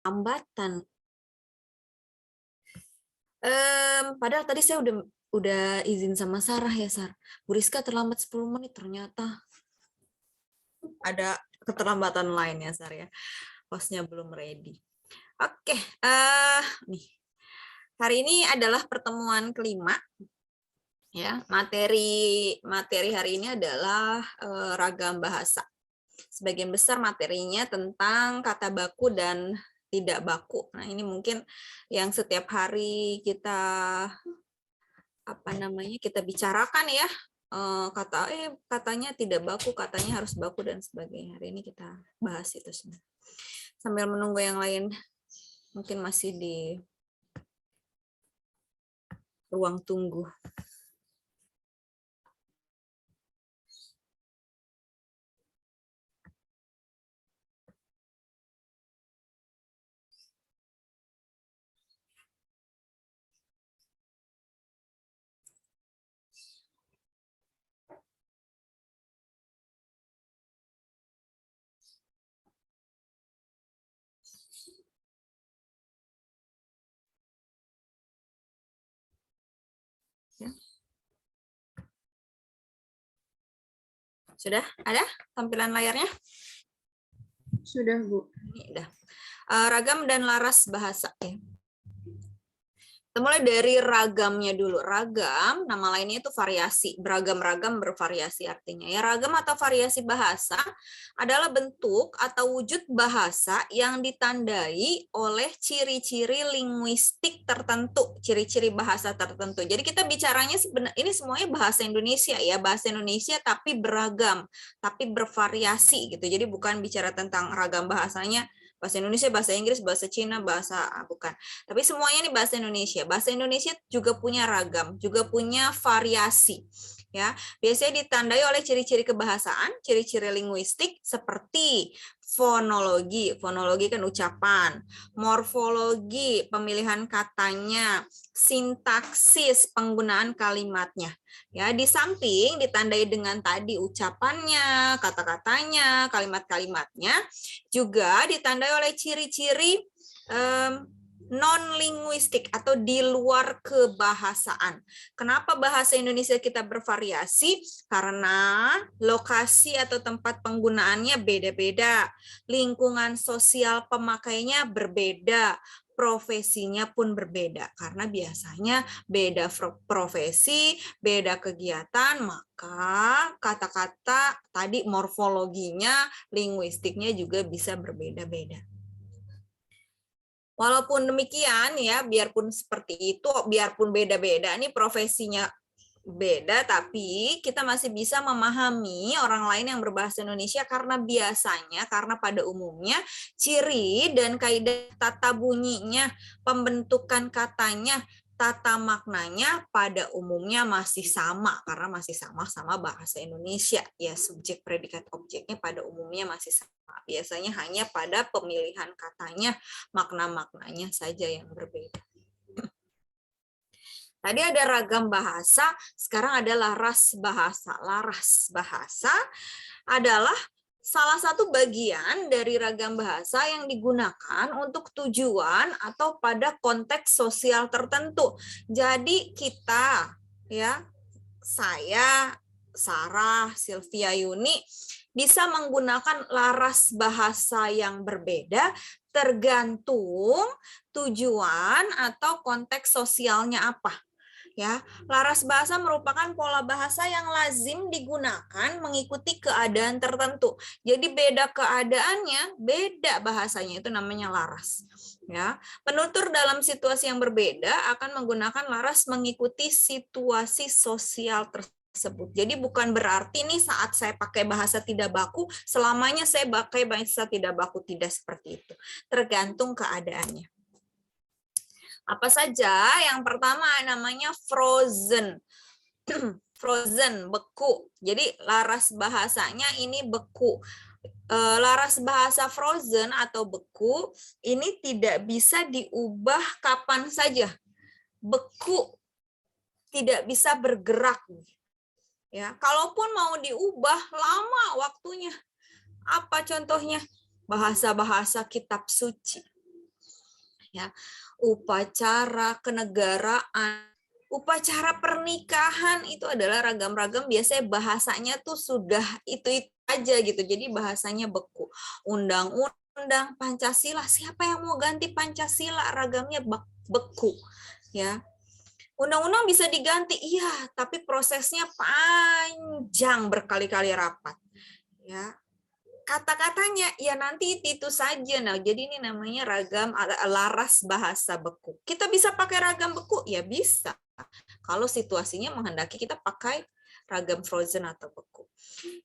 Hambatan. Padahal tadi saya udah izin sama Sarah ya, Sar. Bu Rizka terlambat 10 menit, ternyata ada keterlambatan lain ya, Sar ya. Hostnya belum ready. Oke, nih. Hari ini adalah pertemuan kelima. Ya, materi hari ini adalah ragam bahasa. Sebagian besar materinya tentang kata baku dan tidak baku. Nah, ini mungkin yang setiap hari kita kita bicarakan ya. Katanya tidak baku, katanya harus baku dan sebagainya. Hari ini kita bahas itu semua. Sambil menunggu yang lain mungkin masih di ruang tunggu. Ya. Sudah ada tampilan layarnya? Sudah, Bu. Ini udah. Ragam dan laras bahasa. Kita mulai dari ragamnya dulu. Ragam, nama lainnya itu variasi. Beragam-ragam bervariasi artinya. Ya, ragam atau variasi bahasa adalah bentuk atau wujud bahasa yang ditandai oleh ciri-ciri linguistik tertentu, ciri-ciri bahasa tertentu. Jadi kita bicaranya sebenarnya ini semuanya bahasa Indonesia ya, bahasa Indonesia tapi beragam, tapi bervariasi gitu. Jadi bukan bicara tentang ragam bahasanya bahasa Indonesia, bahasa Inggris, bahasa Cina, bukan. Tapi semuanya ini bahasa Indonesia. Bahasa Indonesia juga punya ragam, juga punya variasi. Ya, biasanya ditandai oleh ciri-ciri kebahasaan, ciri-ciri linguistik seperti fonologi. Fonologi kan ucapan, morfologi, pemilihan katanya, sintaksis, penggunaan kalimatnya. Ya, di samping ditandai dengan tadi ucapannya, kata-katanya, kalimat-kalimatnya, juga ditandai oleh ciri-ciri non-linguistik atau di luar kebahasaan. Kenapa bahasa Indonesia kita bervariasi? Karena lokasi atau tempat penggunaannya beda-beda, lingkungan sosial pemakainya berbeda, profesinya pun berbeda. Karena biasanya beda profesi, beda kegiatan, maka kata-kata tadi morfologinya, linguistiknya juga bisa berbeda-beda. Walaupun demikian ya, biarpun seperti itu, biarpun beda-beda, ini profesinya beda, tapi kita masih bisa memahami orang lain yang berbahasa Indonesia karena biasanya, karena pada umumnya ciri dan kaidah tata bunyinya, pembentukan katanya, tata maknanya pada umumnya masih sama karena masih sama-sama bahasa Indonesia. Ya, subjek, predikat, objeknya pada umumnya masih sama. Biasanya hanya pada pemilihan katanya, makna-maknanya saja yang berbeda. Tadi ada ragam bahasa, sekarang ada laras bahasa. Laras bahasa adalah salah satu bagian dari ragam bahasa yang digunakan untuk tujuan atau pada konteks sosial tertentu. Jadi kita, ya, saya, Sarah, Sylvia Yuni, bisa menggunakan laras bahasa yang berbeda tergantung tujuan atau konteks sosialnya apa. Ya, laras bahasa merupakan pola bahasa yang lazim digunakan mengikuti keadaan tertentu. Jadi beda keadaannya, beda bahasanya, itu namanya laras. Ya, penutur dalam situasi yang berbeda akan menggunakan laras mengikuti situasi sosial tersebut. Jadi bukan berarti nih saat saya pakai bahasa tidak baku, selamanya saya pakai bahasa tidak baku, tidak seperti itu. Tergantung keadaannya. Apa saja? Yang pertama namanya frozen. Frozen, beku. Jadi laras bahasanya ini beku. Laras bahasa frozen atau beku ini tidak bisa diubah kapan saja. Beku, tidak bisa bergerak. Ya, kalaupun mau diubah lama waktunya. Apa contohnya? Bahasa-bahasa kitab suci. ya, upacara kenegaraan, upacara pernikahan itu adalah ragam-ragam, biasanya bahasanya tuh sudah itu aja gitu, jadi bahasanya beku. Undang-undang Pancasila, siapa yang mau ganti Pancasila, ragamnya beku, ya. Undang-undang bisa diganti, iya, tapi prosesnya panjang, berkali-kali rapat, ya. Kata-katanya ya nanti itu saja. Nah, jadi ini namanya ragam laras bahasa beku. Kita bisa pakai ragam beku? Ya bisa. Kalau situasinya menghendaki kita pakai ragam frozen atau beku.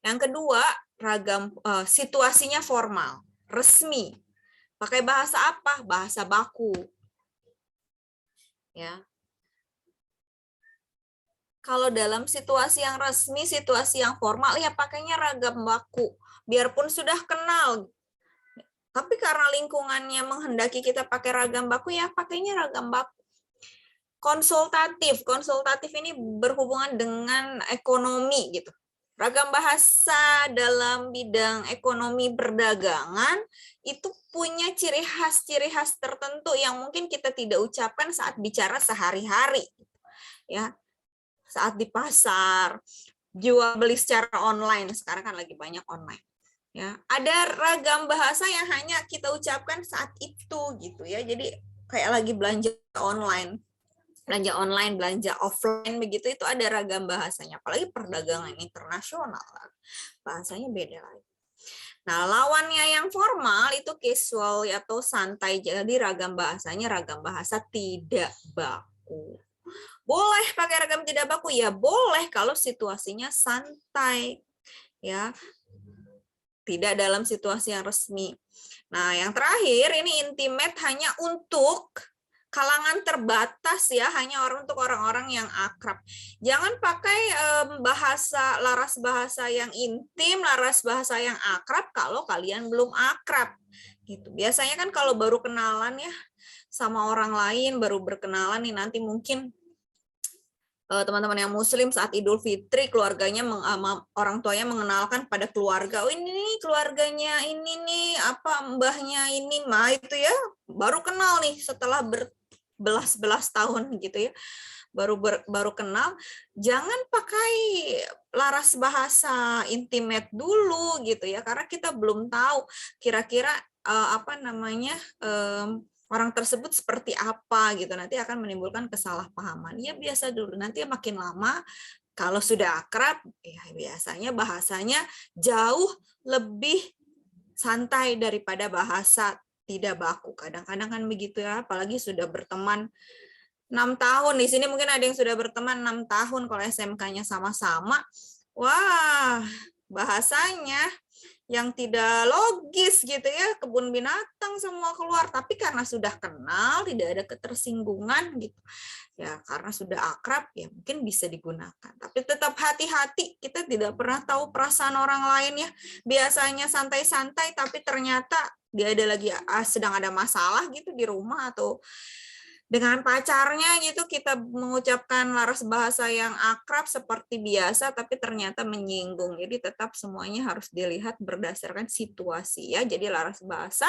Yang kedua, ragam situasinya formal, resmi. Pakai bahasa apa? Bahasa baku. Ya. Kalau dalam situasi yang resmi, situasi yang formal, ya pakainya ragam baku. Biarpun sudah kenal, tapi karena lingkungannya menghendaki kita pakai ragam baku, ya pakainya ragam baku. Konsultatif ini berhubungan dengan ekonomi gitu. Ragam bahasa dalam bidang ekonomi perdagangan itu punya ciri khas tertentu yang mungkin kita tidak ucapkan saat bicara sehari-hari. Ya, saat di pasar, jual beli secara online, sekarang kan lagi banyak online. Ya, ada ragam bahasa yang hanya kita ucapkan saat itu gitu ya. Jadi kayak lagi belanja online, belanja offline begitu, itu ada ragam bahasanya. Apalagi perdagangan internasional, bahasanya beda lagi. Nah, lawannya yang formal itu casual atau santai. Jadi ragam bahasanya ragam bahasa tidak baku. Boleh pakai ragam tidak baku? Ya boleh kalau situasinya santai. Ya, tidak dalam situasi yang resmi. Nah, yang terakhir ini intimate, hanya untuk kalangan terbatas ya, hanya untuk orang-orang yang akrab. Jangan pakai laras bahasa yang intim, laras bahasa yang akrab kalau kalian belum akrab. Gitu. Biasanya kan kalau baru kenalan ya sama orang lain, baru berkenalan nih, nanti mungkin teman-teman yang muslim saat Idul Fitri keluarganya orang tuanya mengenalkan pada keluarga, oh ini nih keluarganya ini nih, apa mbahnya ini mah, itu ya baru kenal nih setelah berbelas-belas tahun gitu ya, baru kenal. Jangan pakai laras bahasa intimate dulu gitu ya, karena kita belum tahu kira-kira apa namanya orang tersebut seperti apa gitu, nanti akan menimbulkan kesalahpahaman. Ya biasa dulu, nanti makin lama kalau sudah akrab ya biasanya bahasanya jauh lebih santai daripada bahasa tidak baku. Kadang-kadang kan begitu ya, apalagi sudah berteman 6 tahun. Di sini mungkin ada yang sudah berteman 6 tahun, kalau SMK-nya sama-sama. Wah, bahasanya yang tidak logis gitu ya, kebun binatang semua keluar, tapi karena sudah kenal tidak ada ketersinggungan gitu ya, karena sudah akrab ya mungkin bisa digunakan, tapi tetap hati-hati, kita tidak pernah tahu perasaan orang lain ya. Biasanya santai-santai tapi ternyata dia ada lagi sedang ada masalah gitu di rumah atau dengan pacarnya gitu, kita mengucapkan laras bahasa yang akrab seperti biasa tapi ternyata menyinggung. Jadi tetap semuanya harus dilihat berdasarkan situasi ya. Jadi laras bahasa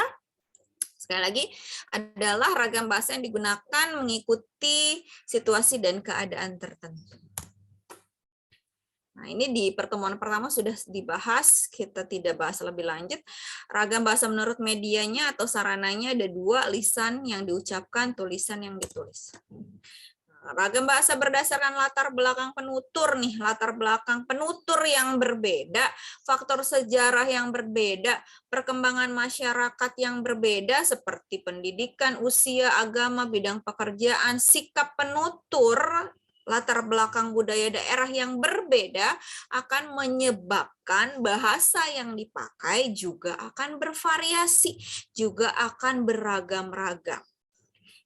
sekali lagi adalah ragam bahasa yang digunakan mengikuti situasi dan keadaan tertentu. Nah, ini di pertemuan pertama sudah dibahas, kita tidak bahas lebih lanjut. Ragam bahasa menurut medianya atau sarananya ada 2, lisan yang diucapkan, tulisan yang ditulis. Ragam bahasa berdasarkan latar belakang penutur nih, latar belakang penutur yang berbeda, faktor sejarah yang berbeda, perkembangan masyarakat yang berbeda seperti pendidikan, usia, agama, bidang pekerjaan, sikap penutur, latar belakang budaya daerah yang berbeda akan menyebabkan bahasa yang dipakai juga akan bervariasi, juga akan beragam-ragam.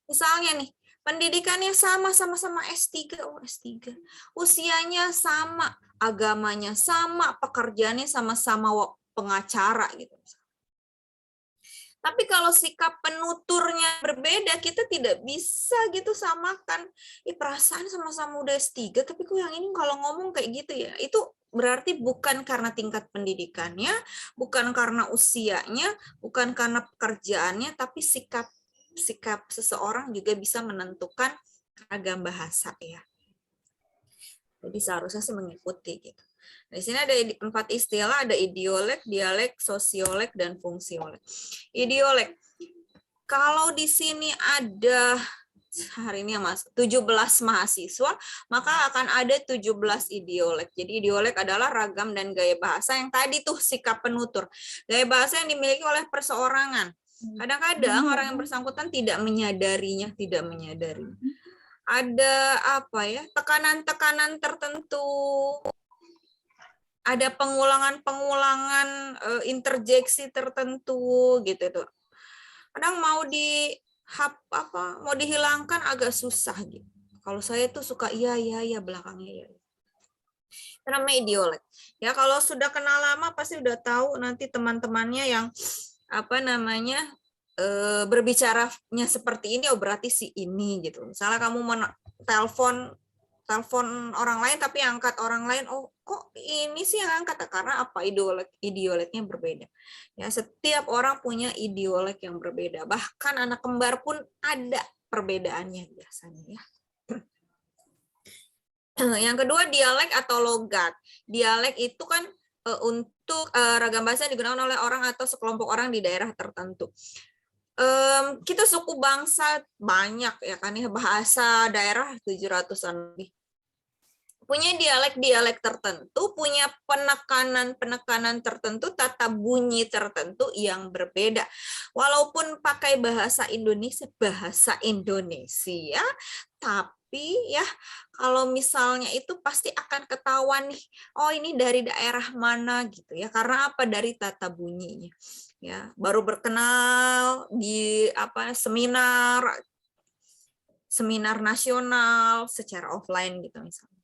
Misalnya nih, pendidikannya sama-sama S3, S3. Usianya sama, agamanya sama, pekerjaannya sama-sama pengacara gitu. Tapi kalau sikap penuturnya berbeda, kita tidak bisa gitu samakan. Perasaan sama-sama udah S3, tapi kok yang ini kalau ngomong kayak gitu ya. Itu berarti bukan karena tingkat pendidikannya, bukan karena usianya, bukan karena pekerjaannya, tapi sikap sikap seseorang juga bisa menentukan ragam bahasa ya. Jadi seharusnya sih mengikuti gitu. Nah, di sini ada 4 istilah, ada idiolek, dialek, sosiolek, dan fungsiolek. Idiolek. Kalau di sini ada hari ini ya Mas, 17 mahasiswa, maka akan ada 17 idiolek. Jadi idiolek adalah ragam dan gaya bahasa yang tadi tuh sikap penutur. Gaya bahasa yang dimiliki oleh perseorangan. Kadang-kadang orang yang bersangkutan tidak menyadarinya, Ada apa ya? Tekanan-tekanan tertentu. Ada pengulangan-pengulangan interjeksi tertentu gitu tuh. Kadang mau mau dihilangkan agak susah gitu. Kalau saya tuh suka iya belakangnya iya. Itu namanya idiolek. Ya kalau sudah kenal lama pasti udah tahu nanti teman-temannya yang berbicaranya seperti ini, oh berarti si ini gitu. Misalnya kamu mau telepon orang lain tapi angkat orang lain, oh kok ini sih yang angkat, karena apa? Idioleknya berbeda. Ya, setiap orang punya idiolek yang berbeda. Bahkan anak kembar pun ada perbedaannya biasanya ya. Yang kedua dialek atau logat. Dialek itu kan untuk ragam bahasa yang digunakan oleh orang atau sekelompok orang di daerah tertentu. Kita suku bangsa banyak ya kan ya, bahasa daerah 700-an lebih. Punya dialek-dialek tertentu, punya penekanan-penekanan tertentu, tata bunyi tertentu yang berbeda. Walaupun pakai bahasa Indonesia, tapi ya kalau misalnya itu pasti akan ketahuan nih, oh ini dari daerah mana gitu ya, karena apa? Dari tata bunyinya. Ya, baru berkenal di seminar nasional secara offline gitu misalnya.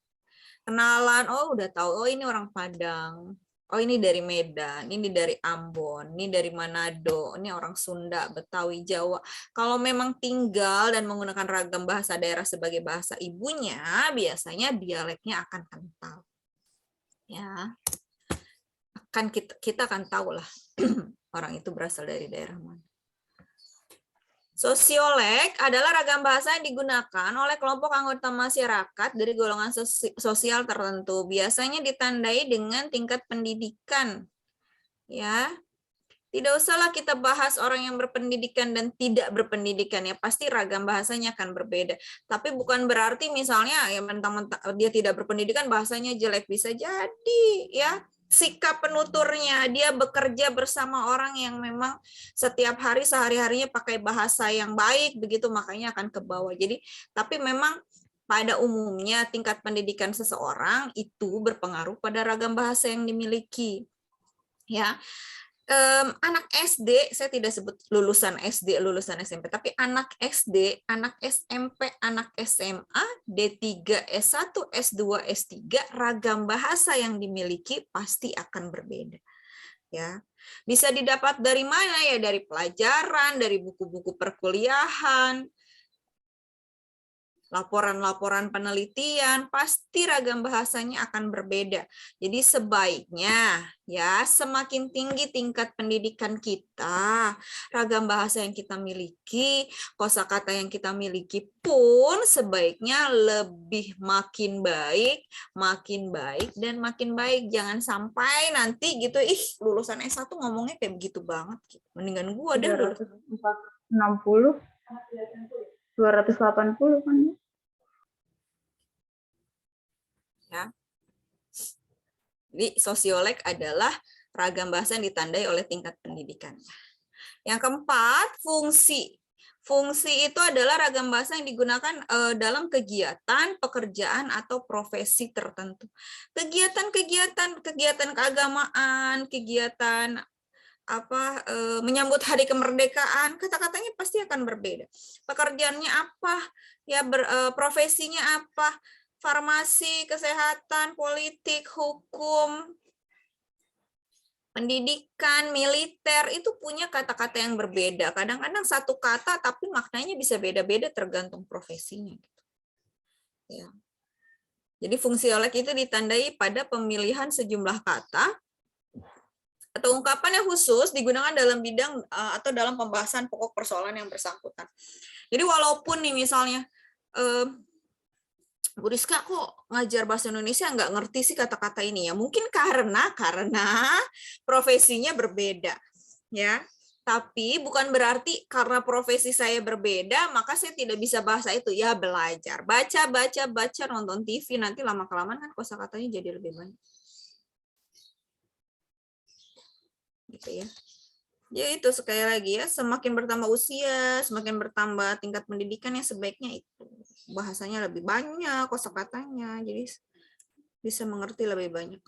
Kenalan, oh udah tahu, oh ini orang Padang, oh ini dari Medan, ini dari Ambon, ini dari Manado, ini orang Sunda, Betawi, Jawa. Kalau memang tinggal dan menggunakan ragam bahasa daerah sebagai bahasa ibunya, biasanya dialeknya akan kental. Ya, kita akan tahu lah orang itu berasal dari daerah mana. Sosiolek adalah ragam bahasa yang digunakan oleh kelompok anggota masyarakat dari golongan sosial tertentu. Biasanya ditandai dengan tingkat pendidikan. Ya, tidak usahlah kita bahas orang yang berpendidikan dan tidak berpendidikan ya, pasti ragam bahasanya akan berbeda. Tapi bukan berarti misalnya ya mentang-mentang dia tidak berpendidikan bahasanya jelek, bisa jadi ya. Sikap penuturnya, dia bekerja bersama orang yang memang setiap hari sehari-harinya pakai bahasa yang baik begitu, makanya akan ke bawah. Jadi tapi memang pada umumnya tingkat pendidikan seseorang itu berpengaruh pada ragam bahasa yang dimiliki. Ya. Anak SD, saya tidak sebut lulusan SD, lulusan SMP, tapi anak SD, anak SMP, anak SMA, D3, S1, S2, S3, ragam bahasa yang dimiliki pasti akan berbeda. Ya, bisa didapat dari mana ya? Dari pelajaran, dari buku-buku perkuliahan, laporan-laporan penelitian, pasti ragam bahasanya akan berbeda. Jadi sebaiknya ya semakin tinggi tingkat pendidikan kita, ragam bahasa yang kita miliki, kosakata yang kita miliki pun sebaiknya lebih makin baik dan makin baik. Jangan sampai nanti gitu, lulusan S1 ngomongnya kayak begitu banget. Mendingan gua deh 360 280 kan ya. Jadi sosiolek adalah ragam bahasa yang ditandai oleh tingkat pendidikan. Yang keempat, fungsi. Fungsi itu adalah ragam bahasa yang digunakan dalam kegiatan, pekerjaan atau profesi tertentu. Kegiatan keagamaan, kegiatan menyambut hari kemerdekaan, kata-katanya pasti akan berbeda. Pekerjaannya apa? Ya profesinya apa? Farmasi, kesehatan, politik, hukum, pendidikan, militer, itu punya kata-kata yang berbeda. Kadang-kadang satu kata tapi maknanya bisa beda-beda tergantung profesinya. Ya. Jadi fungsiolek itu ditandai pada pemilihan sejumlah kata atau ungkapan yang khusus digunakan dalam bidang atau dalam pembahasan pokok persoalan yang bersangkutan. Jadi walaupun nih misalnya Bu Rizka kok ngajar bahasa Indonesia nggak ngerti sih kata-kata ini ya, mungkin karena profesinya berbeda ya. Tapi bukan berarti karena profesi saya berbeda maka saya tidak bisa bahasa itu. Ya belajar, baca, nonton TV, nanti lama-kelamaan kan kosakatanya jadi lebih banyak. Gitu ya. Ya itu sekali lagi ya, semakin bertambah usia, semakin bertambah tingkat pendidikan ya sebaiknya itu bahasanya lebih banyak, kosakatanya, jadi bisa mengerti lebih banyak.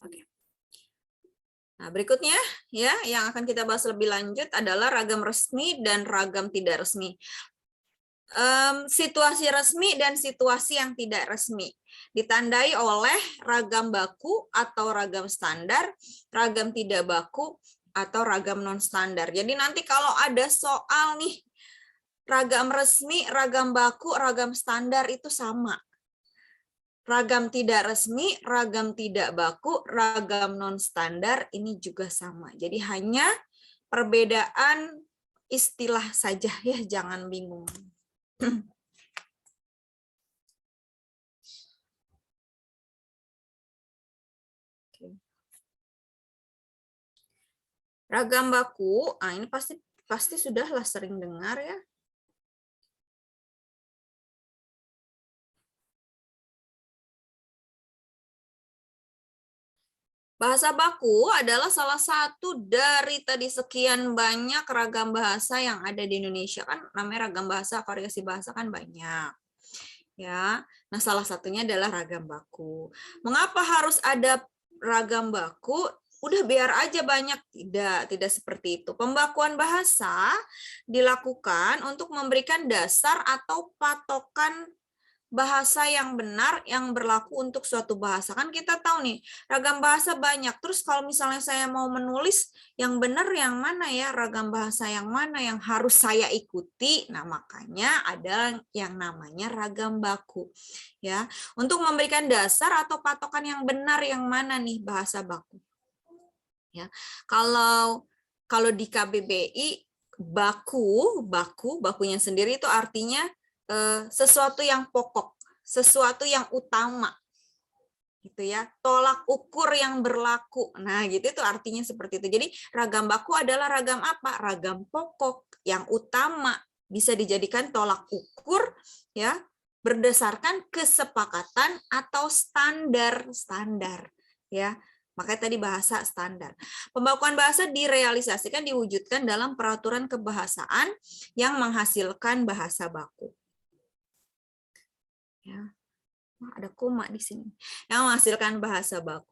Oke. Nah, berikutnya ya yang akan kita bahas lebih lanjut adalah ragam resmi dan ragam tidak resmi. Situasi resmi dan situasi yang tidak resmi ditandai oleh ragam baku atau ragam standar, ragam tidak baku atau ragam non standar. Jadi nanti kalau ada soal nih ragam resmi, ragam baku, ragam standar itu sama. Ragam tidak resmi, ragam tidak baku, ragam non-standar ini juga sama. Jadi hanya perbedaan istilah saja ya, jangan bingung. Ragam baku, ini pasti sudahlah sering dengar ya. Bahasa baku adalah salah satu dari tadi sekian banyak ragam bahasa yang ada di Indonesia, kan namanya ragam bahasa, variasi bahasa kan banyak. Ya. Nah, salah satunya adalah ragam baku. Mengapa harus ada ragam baku? Udah biar aja banyak, tidak seperti itu. Pembakuan bahasa dilakukan untuk memberikan dasar atau patokan bahasa yang benar yang berlaku untuk suatu bahasa. Kan kita tahu nih, ragam bahasa banyak. Terus kalau misalnya saya mau menulis yang benar yang mana ya, ragam bahasa yang mana yang harus saya ikuti. Nah, makanya ada yang namanya ragam baku. Ya, untuk memberikan dasar atau patokan yang benar yang mana nih bahasa baku. Ya. Kalau di KBBI bakunya sendiri itu artinya sesuatu yang pokok, sesuatu yang utama, gitu ya. Tolak ukur yang berlaku. Nah, gitu itu artinya seperti itu. Jadi ragam baku adalah ragam apa? Ragam pokok yang utama, bisa dijadikan tolak ukur ya, berdasarkan kesepakatan atau standar ya. Makanya tadi bahasa standar. Pembakuan bahasa direalisasikan, diwujudkan dalam peraturan kebahasaan yang menghasilkan bahasa baku. Ya, ada koma di sini. Yang menghasilkan bahasa baku.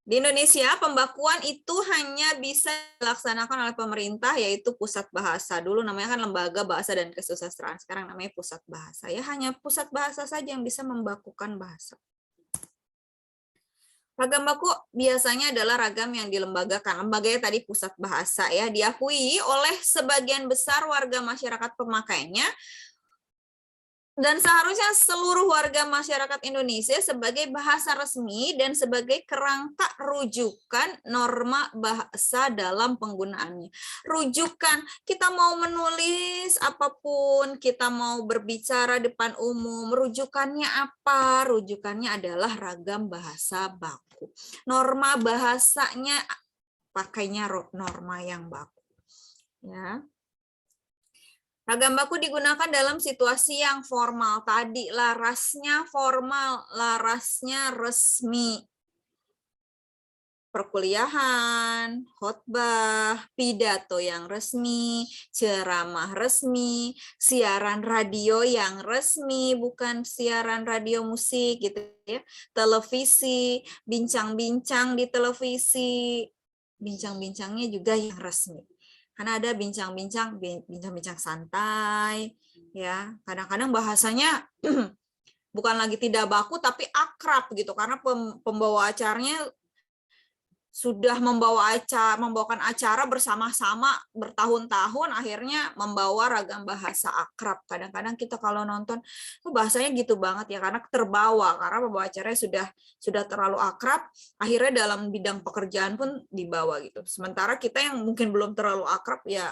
Di Indonesia, pembakuan itu hanya bisa dilaksanakan oleh pemerintah, yaitu Pusat Bahasa. Dulu namanya kan Lembaga Bahasa dan Kesusastraan, sekarang namanya Pusat Bahasa. Ya, hanya Pusat Bahasa saja yang bisa membakukan bahasa. Ragam baku biasanya adalah ragam yang dilembagakan. Lembaganya tadi Pusat Bahasa ya, diakui oleh sebagian besar warga masyarakat pemakainya, dan seharusnya seluruh warga masyarakat Indonesia sebagai bahasa resmi dan sebagai kerangka rujukan norma bahasa dalam penggunaannya. Rujukan, kita mau menulis apapun, kita mau berbicara depan umum, rujukannya apa? Rujukannya adalah ragam bahasa baku. Norma bahasanya pakainya norma yang baku. Ya. Ragam baku digunakan dalam situasi yang formal. Tadi larasnya formal, larasnya resmi. Perkuliahan, khotbah, pidato yang resmi, ceramah resmi, siaran radio yang resmi, bukan siaran radio musik gitu ya. Televisi, bincang-bincang di televisi, bincang-bincangnya juga yang resmi. Karena ada bincang-bincang santai, ya. Kadang-kadang bahasanya bukan lagi tidak baku tapi akrab gitu, karena pembawa acaranya sudah membawakan acara bersama-sama bertahun-tahun, akhirnya membawa ragam bahasa akrab. Kadang-kadang kita kalau nonton bahasanya gitu banget ya, karena terbawa, karena pembawa acaranya sudah terlalu akrab, akhirnya dalam bidang pekerjaan pun dibawa gitu. Sementara kita yang mungkin belum terlalu akrab ya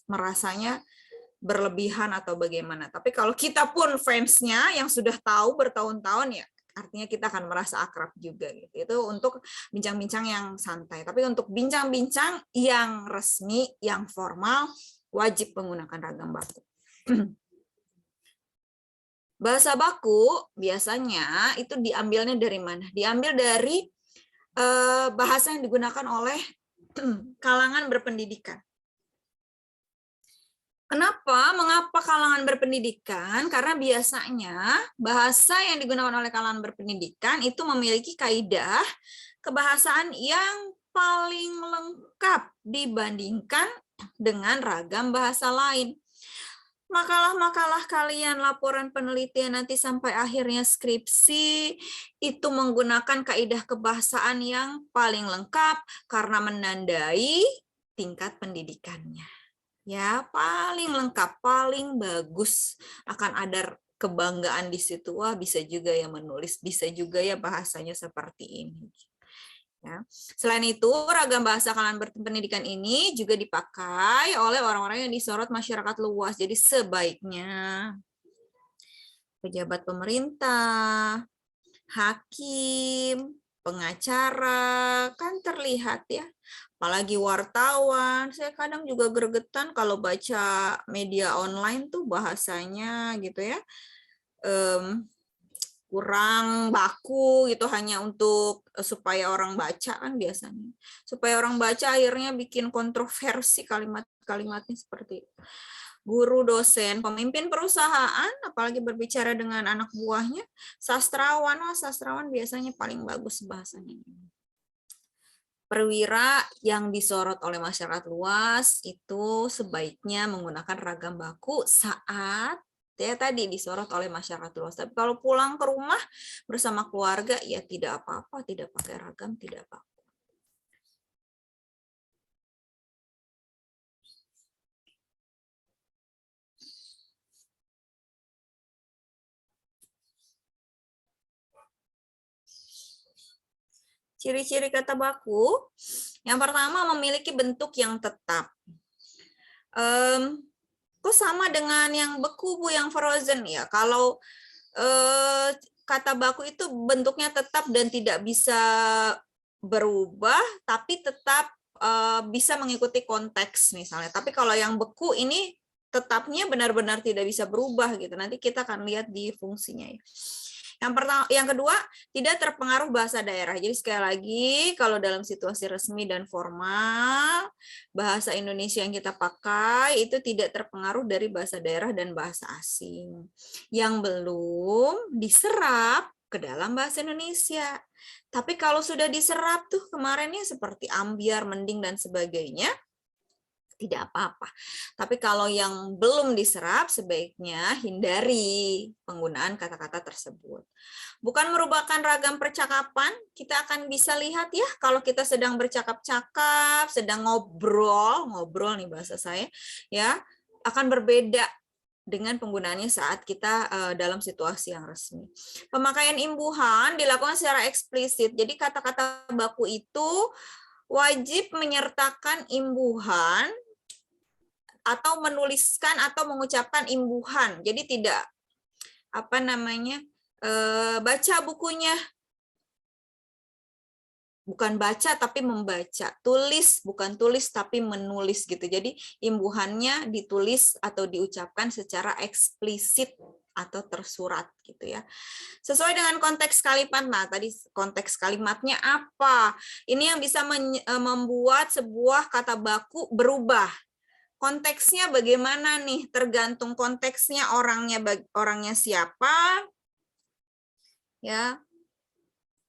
merasanya berlebihan atau bagaimana. Tapi kalau kita pun fansnya yang sudah tahu bertahun-tahun ya, artinya kita akan merasa akrab juga gitu. Itu untuk bincang-bincang yang santai. Tapi untuk bincang-bincang yang resmi, yang formal, wajib menggunakan ragam baku. Bahasa baku biasanya itu diambilnya dari mana? Diambil dari bahasa yang digunakan oleh kalangan berpendidikan. Kenapa? Mengapa kalangan berpendidikan? Karena biasanya bahasa yang digunakan oleh kalangan berpendidikan itu memiliki kaidah kebahasaan yang paling lengkap dibandingkan dengan ragam bahasa lain. Makalah-makalah kalian, laporan penelitian nanti sampai akhirnya skripsi, itu menggunakan kaidah kebahasaan yang paling lengkap karena menandai tingkat pendidikannya. Ya, paling lengkap, paling bagus. Akan ada kebanggaan di situ. Wah, bisa juga ya menulis, bisa juga ya bahasanya seperti ini. Ya. Selain itu, ragam bahasa kalangan berpendidikan ini juga dipakai oleh orang-orang yang disorot masyarakat luas. Jadi sebaiknya pejabat pemerintah, hakim, pengacara, kan terlihat ya. Apalagi wartawan, saya kadang juga gregetan kalau baca media online tuh bahasanya gitu ya, kurang baku gitu, hanya untuk supaya orang baca kan biasanya. Supaya orang baca akhirnya bikin kontroversi kalimat-kalimatnya seperti itu. Guru, dosen, pemimpin perusahaan, apalagi berbicara dengan anak buahnya, sastrawan biasanya paling bagus bahasanya. Perwira yang disorot oleh masyarakat luas itu sebaiknya menggunakan ragam baku saat ya tadi disorot oleh masyarakat luas. Tapi kalau pulang ke rumah bersama keluarga ya tidak apa-apa, tidak pakai ragam, tidak apa-apa. Ciri-ciri kata baku, yang pertama memiliki bentuk yang tetap. Kok sama dengan yang beku, Bu, yang frozen ya? Kalau kata baku itu bentuknya tetap dan tidak bisa berubah, tapi tetap bisa mengikuti konteks misalnya. Tapi kalau yang beku ini tetapnya benar-benar tidak bisa berubah gitu. Nanti kita akan lihat di fungsinya ya. Yang kedua, tidak terpengaruh bahasa daerah. Jadi sekali lagi, kalau dalam situasi resmi dan formal, bahasa Indonesia yang kita pakai itu tidak terpengaruh dari bahasa daerah dan bahasa asing yang belum diserap ke dalam bahasa Indonesia. Tapi kalau sudah diserap tuh kemarinnya seperti ambiar, mending, dan sebagainya, tidak apa-apa. Tapi kalau yang belum diserap, sebaiknya hindari penggunaan kata-kata tersebut. Bukan merupakan ragam percakapan, kita akan bisa lihat ya, kalau kita sedang bercakap-cakap, sedang ngobrol nih bahasa saya, ya akan berbeda dengan penggunaannya saat kita dalam situasi yang resmi. Pemakaian imbuhan dilakukan secara eksplisit, jadi kata-kata baku itu wajib menyertakan imbuhan atau menuliskan atau mengucapkan imbuhan. Jadi tidak baca bukunya. Bukan baca tapi membaca. Tulis bukan tulis tapi menulis gitu. Jadi imbuhannya ditulis atau diucapkan secara eksplisit atau tersurat gitu ya. Sesuai dengan konteks kalimat. Nah, tadi konteks kalimatnya apa? Ini yang bisa membuat sebuah kata baku berubah. Konteksnya bagaimana nih? Tergantung konteksnya, orangnya siapa, ya,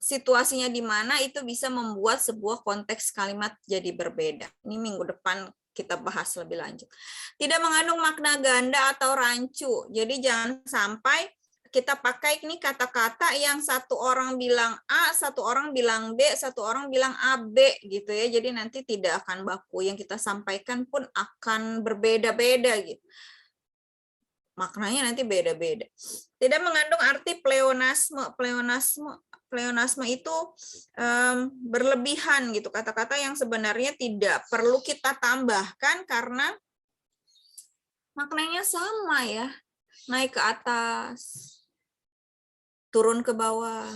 situasinya di mana, itu bisa membuat sebuah konteks kalimat jadi berbeda. Ini minggu depan kita bahas lebih lanjut. Tidak mengandung makna ganda atau rancu. Jadi jangan sampai kita pakai ini kata-kata yang satu orang bilang A, satu orang bilang B, satu orang bilang AB gitu ya. Jadi nanti tidak akan baku. Yang kita sampaikan pun akan berbeda-beda gitu. Maknanya nanti beda-beda. Tidak mengandung arti pleonasme. Pleonasme itu berlebihan gitu. Kata-kata yang sebenarnya tidak perlu kita tambahkan karena maknanya sama ya. Naik ke atas, turun ke bawah,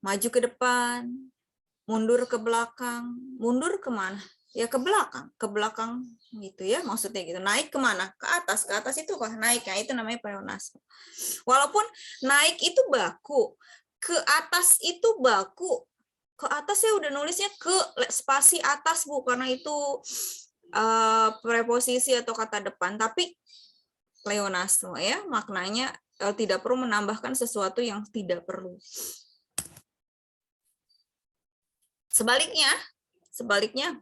maju ke depan, mundur ke belakang. Mundur kemana? Ya ke belakang gitu ya, maksudnya gitu. Naik kemana? Ke atas itu kok naik, ya itu namanya pleonasme. Walaupun naik itu baku, ke atas itu baku, ke atas saya udah nulisnya ke spasi atas Bu, karena itu preposisi atau kata depan, tapi pleonasme ya, maknanya tidak perlu menambahkan sesuatu yang tidak perlu. Sebaliknya,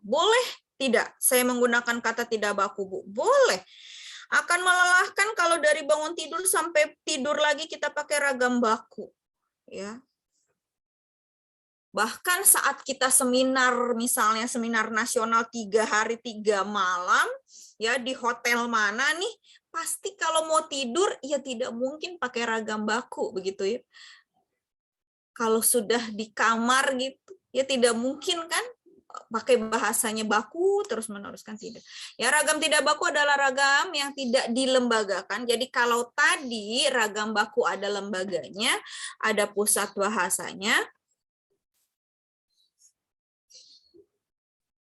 boleh tidak saya menggunakan kata tidak baku, Bu? Boleh. Akan melelahkan kalau dari bangun tidur sampai tidur lagi kita pakai ragam baku. Ya. Bahkan saat kita seminar, misalnya seminar nasional 3 hari 3 malam, ya di hotel mana nih, pasti kalau mau tidur, ya tidak mungkin pakai ragam baku, begitu ya. Kalau sudah di kamar gitu, ya tidak mungkin kan pakai bahasanya baku terus meneruskan, tidak. Ya ragam tidak baku adalah ragam yang tidak dilembagakan. Jadi kalau tadi ragam baku ada lembaganya, ada pusat bahasanya.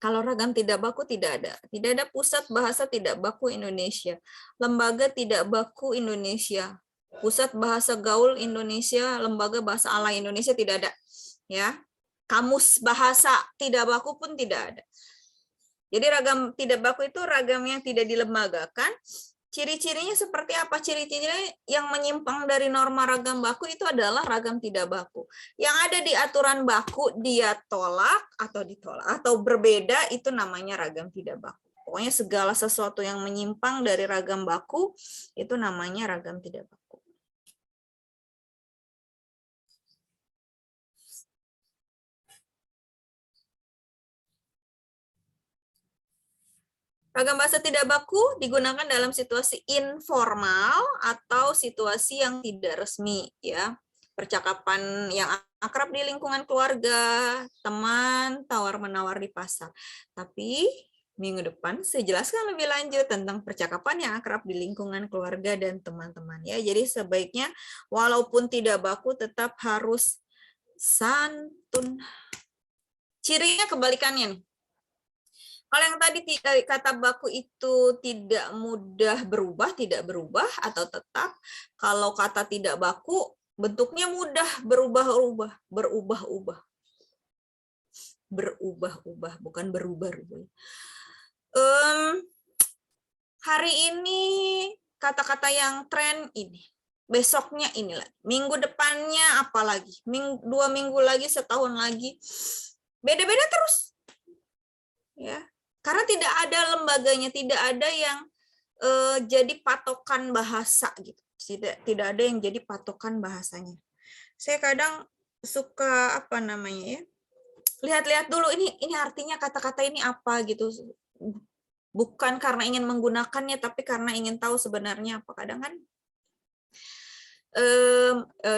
Kalau ragam tidak baku tidak ada. Tidak ada pusat bahasa tidak baku Indonesia. Lembaga tidak baku Indonesia. Pusat bahasa gaul Indonesia, lembaga bahasa alay Indonesia tidak ada. Ya. Kamus bahasa tidak baku pun tidak ada. Jadi ragam tidak baku itu ragam yang tidak dilembagakan. Ciri-cirinya seperti apa? Ciri-cirinya yang menyimpang dari norma ragam baku itu adalah ragam tidak baku. Yang ada di aturan baku dia tolak atau ditolak atau berbeda, itu namanya ragam tidak baku. Pokoknya segala sesuatu yang menyimpang dari ragam baku itu namanya ragam tidak baku. Ragam bahasa tidak baku digunakan dalam situasi informal atau situasi yang tidak resmi, ya. Percakapan yang akrab di lingkungan keluarga, teman, tawar-menawar di pasar. Tapi minggu depan saya jelaskan lebih lanjut tentang percakapan yang akrab di lingkungan keluarga dan teman-teman, ya. Jadi sebaiknya walaupun tidak baku tetap harus santun. Cirinya kebalikannya nih. Kalau yang tadi kata baku itu tidak mudah berubah, tidak berubah atau tetap. Kalau kata tidak baku, bentuknya mudah berubah-ubah, berubah-ubah. Berubah-ubah, bukan berubah-ubah. Hari ini kata-kata yang tren ini. Besoknya inilah. Minggu depannya apa lagi? 2 minggu lagi, setahun lagi. Beda-beda terus. Ya. Karena tidak ada lembaganya, tidak ada yang jadi patokan bahasa gitu. Tidak ada yang jadi patokan bahasanya. Saya kadang suka apa namanya ya? Lihat-lihat dulu ini artinya kata-kata ini apa gitu. Bukan karena ingin menggunakannya, tapi karena ingin tahu sebenarnya apa. Kadang kan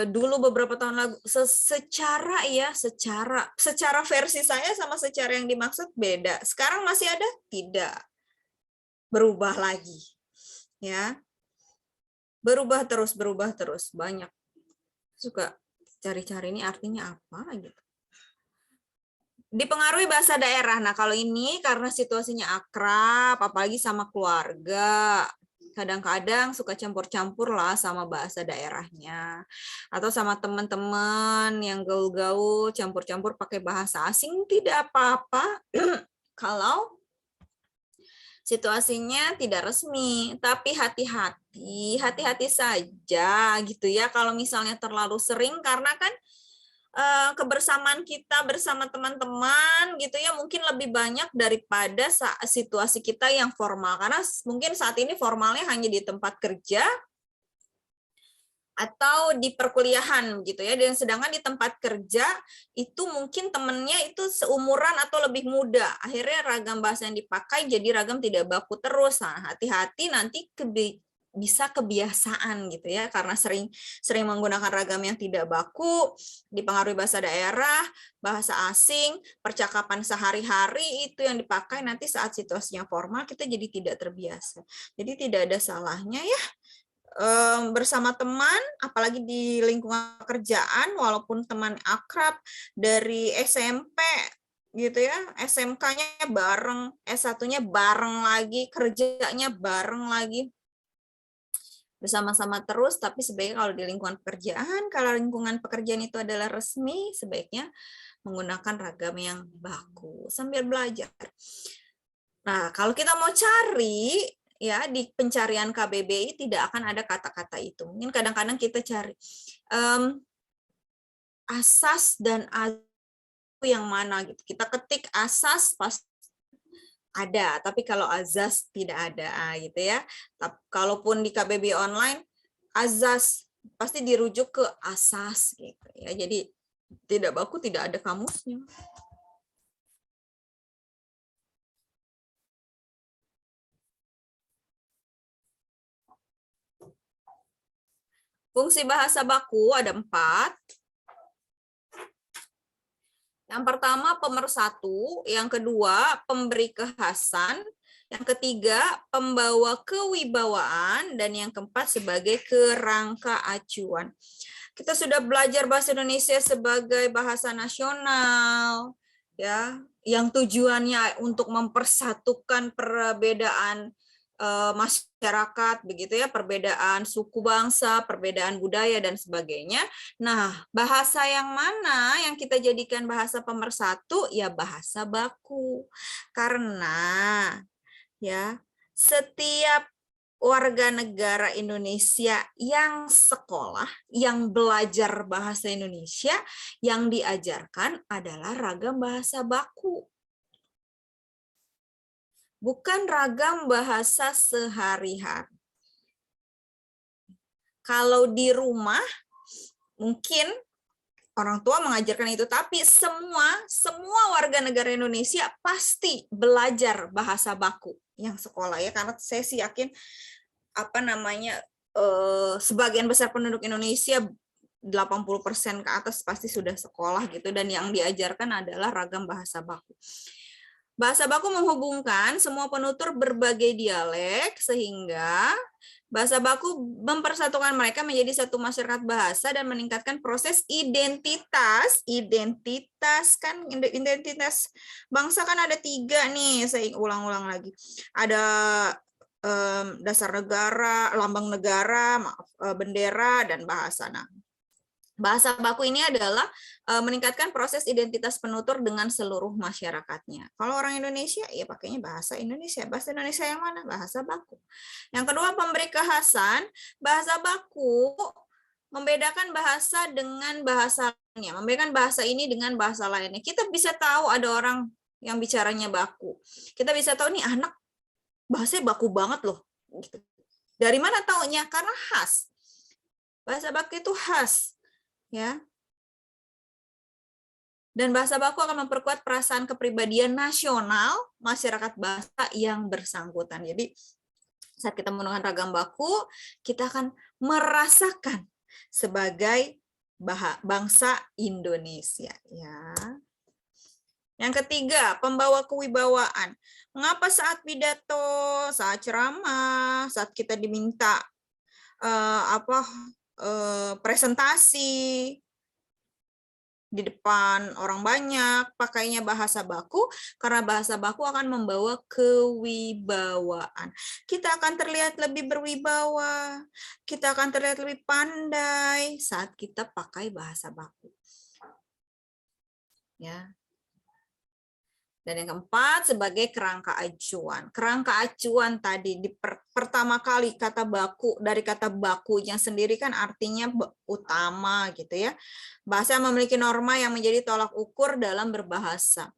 dulu beberapa tahun lalu secara versi saya sama secara yang dimaksud beda. Sekarang masih ada? Tidak. Berubah lagi. Ya. Berubah terus. Banyak. Suka cari-cari ini artinya apa gitu. Dipengaruhi bahasa daerah. Nah, kalau ini karena situasinya akrab, apalagi sama keluarga, kadang-kadang suka campur-campur lah sama bahasa daerahnya. Atau sama teman-teman yang gaul-gaul, campur-campur pakai bahasa asing, tidak apa-apa kalau situasinya tidak resmi. Tapi hati-hati saja gitu ya kalau misalnya terlalu sering, karena kan kebersamaan kita bersama teman-teman gitu ya mungkin lebih banyak daripada situasi kita yang formal, karena mungkin saat ini formalnya hanya di tempat kerja atau di perkuliahan gitu ya. Dan sedangkan di tempat kerja itu mungkin temennya itu seumuran atau lebih muda. Akhirnya ragam bahasa yang dipakai jadi ragam tidak baku terus. Nah, hati-hati nanti bisa kebiasaan gitu ya, karena sering menggunakan ragam yang tidak baku, dipengaruhi bahasa daerah, bahasa asing, percakapan sehari-hari itu yang dipakai, nanti saat situasinya formal kita jadi tidak terbiasa. Jadi tidak ada salahnya ya bersama teman, apalagi di lingkungan pekerjaan, walaupun teman akrab dari SMP gitu ya, SMK-nya bareng, S1-nya bareng lagi, kerjanya bareng lagi, bersama-sama terus. Tapi sebaiknya kalau di lingkungan pekerjaan, kalau lingkungan pekerjaan itu adalah resmi, sebaiknya menggunakan ragam yang baku sambil belajar. Nah, kalau kita mau cari ya di pencarian KBBI tidak akan ada kata-kata itu. Mungkin kadang-kadang kita cari asas dan azas yang mana gitu. Kita ketik asas pas ada, tapi kalau azas tidak ada gitu ya. Kalaupun di KBBI online azas pasti dirujuk ke asas gitu ya. Jadi tidak baku, tidak ada kamusnya. Fungsi bahasa baku ada 4. Yang pertama pemersatu, yang kedua pemberi kekhasan, yang ketiga pembawa kewibawaan, dan yang keempat sebagai kerangka acuan. Kita sudah belajar bahasa Indonesia sebagai bahasa nasional, ya, yang tujuannya untuk mempersatukan perbedaan masyarakat begitu ya, perbedaan suku bangsa, perbedaan budaya dan sebagainya. Nah, bahasa yang mana yang kita jadikan bahasa pemersatu? Ya bahasa baku. Karena ya, setiap warga negara Indonesia yang sekolah, yang belajar bahasa Indonesia, yang diajarkan adalah ragam bahasa baku. Bukan ragam bahasa sehari-hari. Kalau di rumah, mungkin orang tua mengajarkan itu, tapi semua warga negara Indonesia pasti belajar bahasa baku yang sekolah ya, karena saya sih yakin sebagian besar penduduk Indonesia 80% ke atas pasti sudah sekolah gitu, dan yang diajarkan adalah ragam bahasa baku. Bahasa baku menghubungkan semua penutur berbagai dialek sehingga bahasa baku mempersatukan mereka menjadi satu masyarakat bahasa dan meningkatkan proses identitas. Identitas bangsa kan ada 3 nih, saya ulang-ulang lagi. Ada dasar negara, lambang negara, bendera, dan bahasa. Nah, bahasa baku ini adalah meningkatkan proses identitas penutur dengan seluruh masyarakatnya. Kalau orang Indonesia, ya pakainya bahasa Indonesia. Bahasa Indonesia yang mana? Bahasa baku. Yang kedua, pemberi kekhasan. Bahasa baku membedakan bahasa dengan bahasa lainnya. Membedakan bahasa ini dengan bahasa lainnya. Kita bisa tahu ada orang yang bicaranya baku. Kita bisa tahu nih anak bahasanya baku banget loh. Dari mana taunya? Karena khas. Bahasa baku itu khas. Ya. Dan bahasa baku akan memperkuat perasaan kepribadian nasional masyarakat bahasa yang bersangkutan. Jadi saat kita menggunakan ragam baku, kita akan merasakan sebagai bangsa Indonesia. Ya. Yang ketiga, pembawa kewibawaan. Mengapa saat pidato, saat ceramah, saat kita diminta presentasi di depan orang banyak, pakainya bahasa baku, karena bahasa baku akan membawa kewibawaan. Kita akan terlihat lebih berwibawa, kita akan terlihat lebih pandai saat kita pakai bahasa baku. Ya. Dan yang keempat, sebagai kerangka acuan. Kerangka acuan tadi, pertama kali kata baku, dari kata bakunya sendiri kan artinya utama gitu ya. Bahasa yang memiliki norma yang menjadi tolak ukur dalam berbahasa.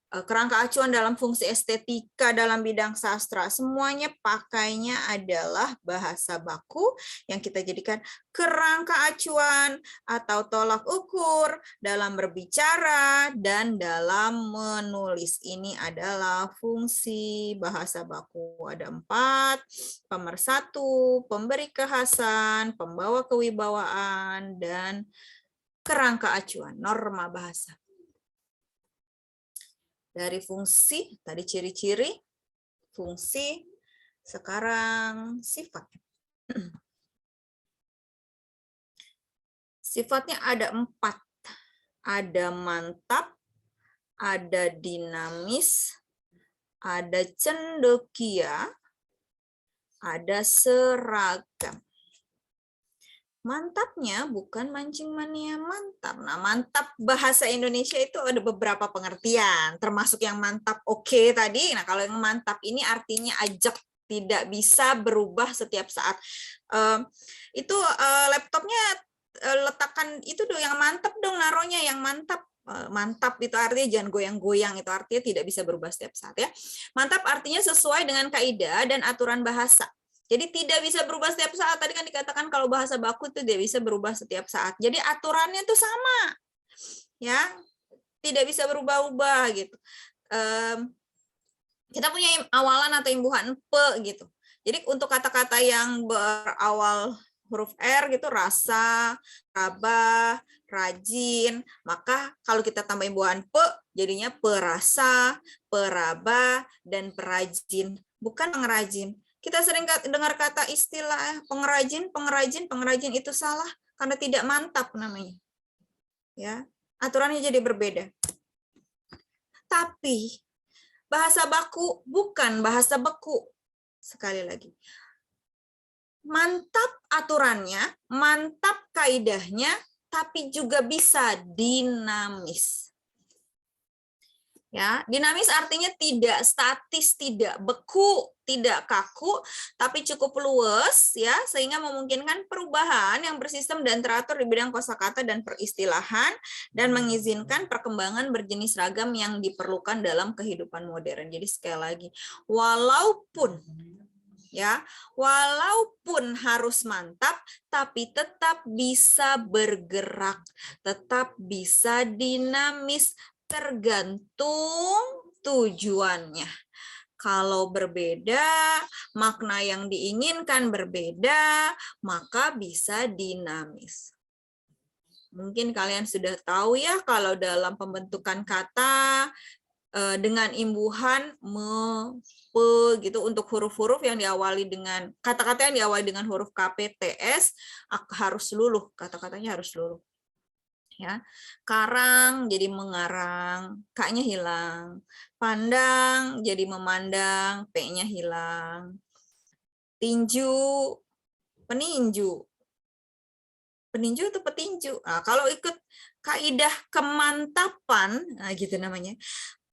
kerangka acuan dalam fungsi estetika dalam bidang sastra, semuanya pakainya adalah bahasa baku yang kita jadikan kerangka acuan atau tolak ukur dalam berbicara dan dalam menulis. Ini adalah fungsi bahasa baku. Ada 4, pemersatu, pemberi kekhasan, pembawa kewibawaan, dan kerangka acuan, norma bahasa. Dari fungsi, tadi ciri-ciri, fungsi, sekarang sifat. Sifatnya ada 4. Ada mantap, ada dinamis, ada cendekia, ada seragam. Mantapnya bukan mancing mania mantap. Nah, mantap bahasa Indonesia itu ada beberapa pengertian, termasuk yang mantap oke tadi. Nah, kalau yang mantap ini artinya ajak, tidak bisa berubah setiap saat. Itu laptopnya letakkan itu dong yang mantap dong, naruhnya yang mantap. Mantap itu artinya jangan goyang-goyang, itu artinya tidak bisa berubah setiap saat ya. Mantap artinya sesuai dengan kaidah dan aturan bahasa. Jadi tidak bisa berubah setiap saat. Tadi kan dikatakan kalau bahasa baku itu tidak bisa berubah setiap saat. Jadi aturannya itu sama, ya, tidak bisa berubah-ubah gitu. Kita punya awalan atau imbuhan pe gitu. Jadi untuk kata-kata yang berawal huruf R gitu, rasa, raba, rajin, maka kalau kita tambah imbuhan pe, jadinya perasa, peraba, dan perajin. Bukan pengrajin. Kita sering dengar kata istilah pengrajin, pengrajin, pengrajin, itu salah karena tidak mantap namanya. Ya, aturannya jadi berbeda. Tapi bahasa baku bukan bahasa beku. Sekali lagi. Mantap aturannya, mantap kaidahnya, tapi juga bisa dinamis. Ya, dinamis artinya tidak statis, tidak beku, tidak kaku, tapi cukup luas ya, sehingga memungkinkan perubahan yang bersistem dan teratur di bidang kosakata dan peristilahan dan mengizinkan perkembangan berjenis ragam yang diperlukan dalam kehidupan modern. Jadi sekali lagi, walaupun harus mantap, tapi tetap bisa bergerak, tetap bisa dinamis, tergantung tujuannya. Kalau berbeda, makna yang diinginkan berbeda, maka bisa dinamis. Mungkin kalian sudah tahu ya, kalau dalam pembentukan kata dengan imbuhan me, pe gitu, untuk huruf-huruf yang diawali dengan kata-kata yang diawali dengan huruf KPTS harus luluh, kata-katanya harus luluh. Ya, karang jadi mengarang, K-nya hilang. Pandang jadi memandang, P-nya hilang. Tinju, peninju. Peninju atau petinju? Nah, kalau ikut kaidah kemantapan, nah gitu namanya.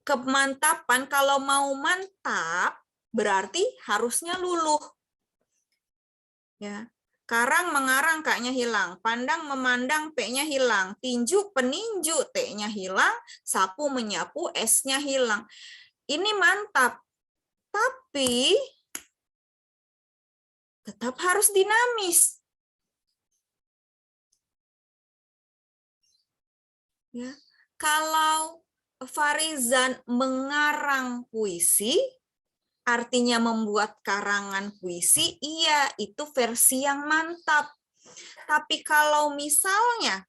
Kemantapan, kalau mau mantap berarti harusnya luluh. Ya. Karang mengarang, K-nya hilang. Pandang memandang, P-nya hilang. Tinju peninju, T-nya hilang. Sapu menyapu, S-nya hilang. Ini mantap. Tapi tetap harus dinamis. Ya. Kalau Farizan mengarang puisi, artinya membuat karangan puisi, iya, itu versi yang mantap. Tapi kalau misalnya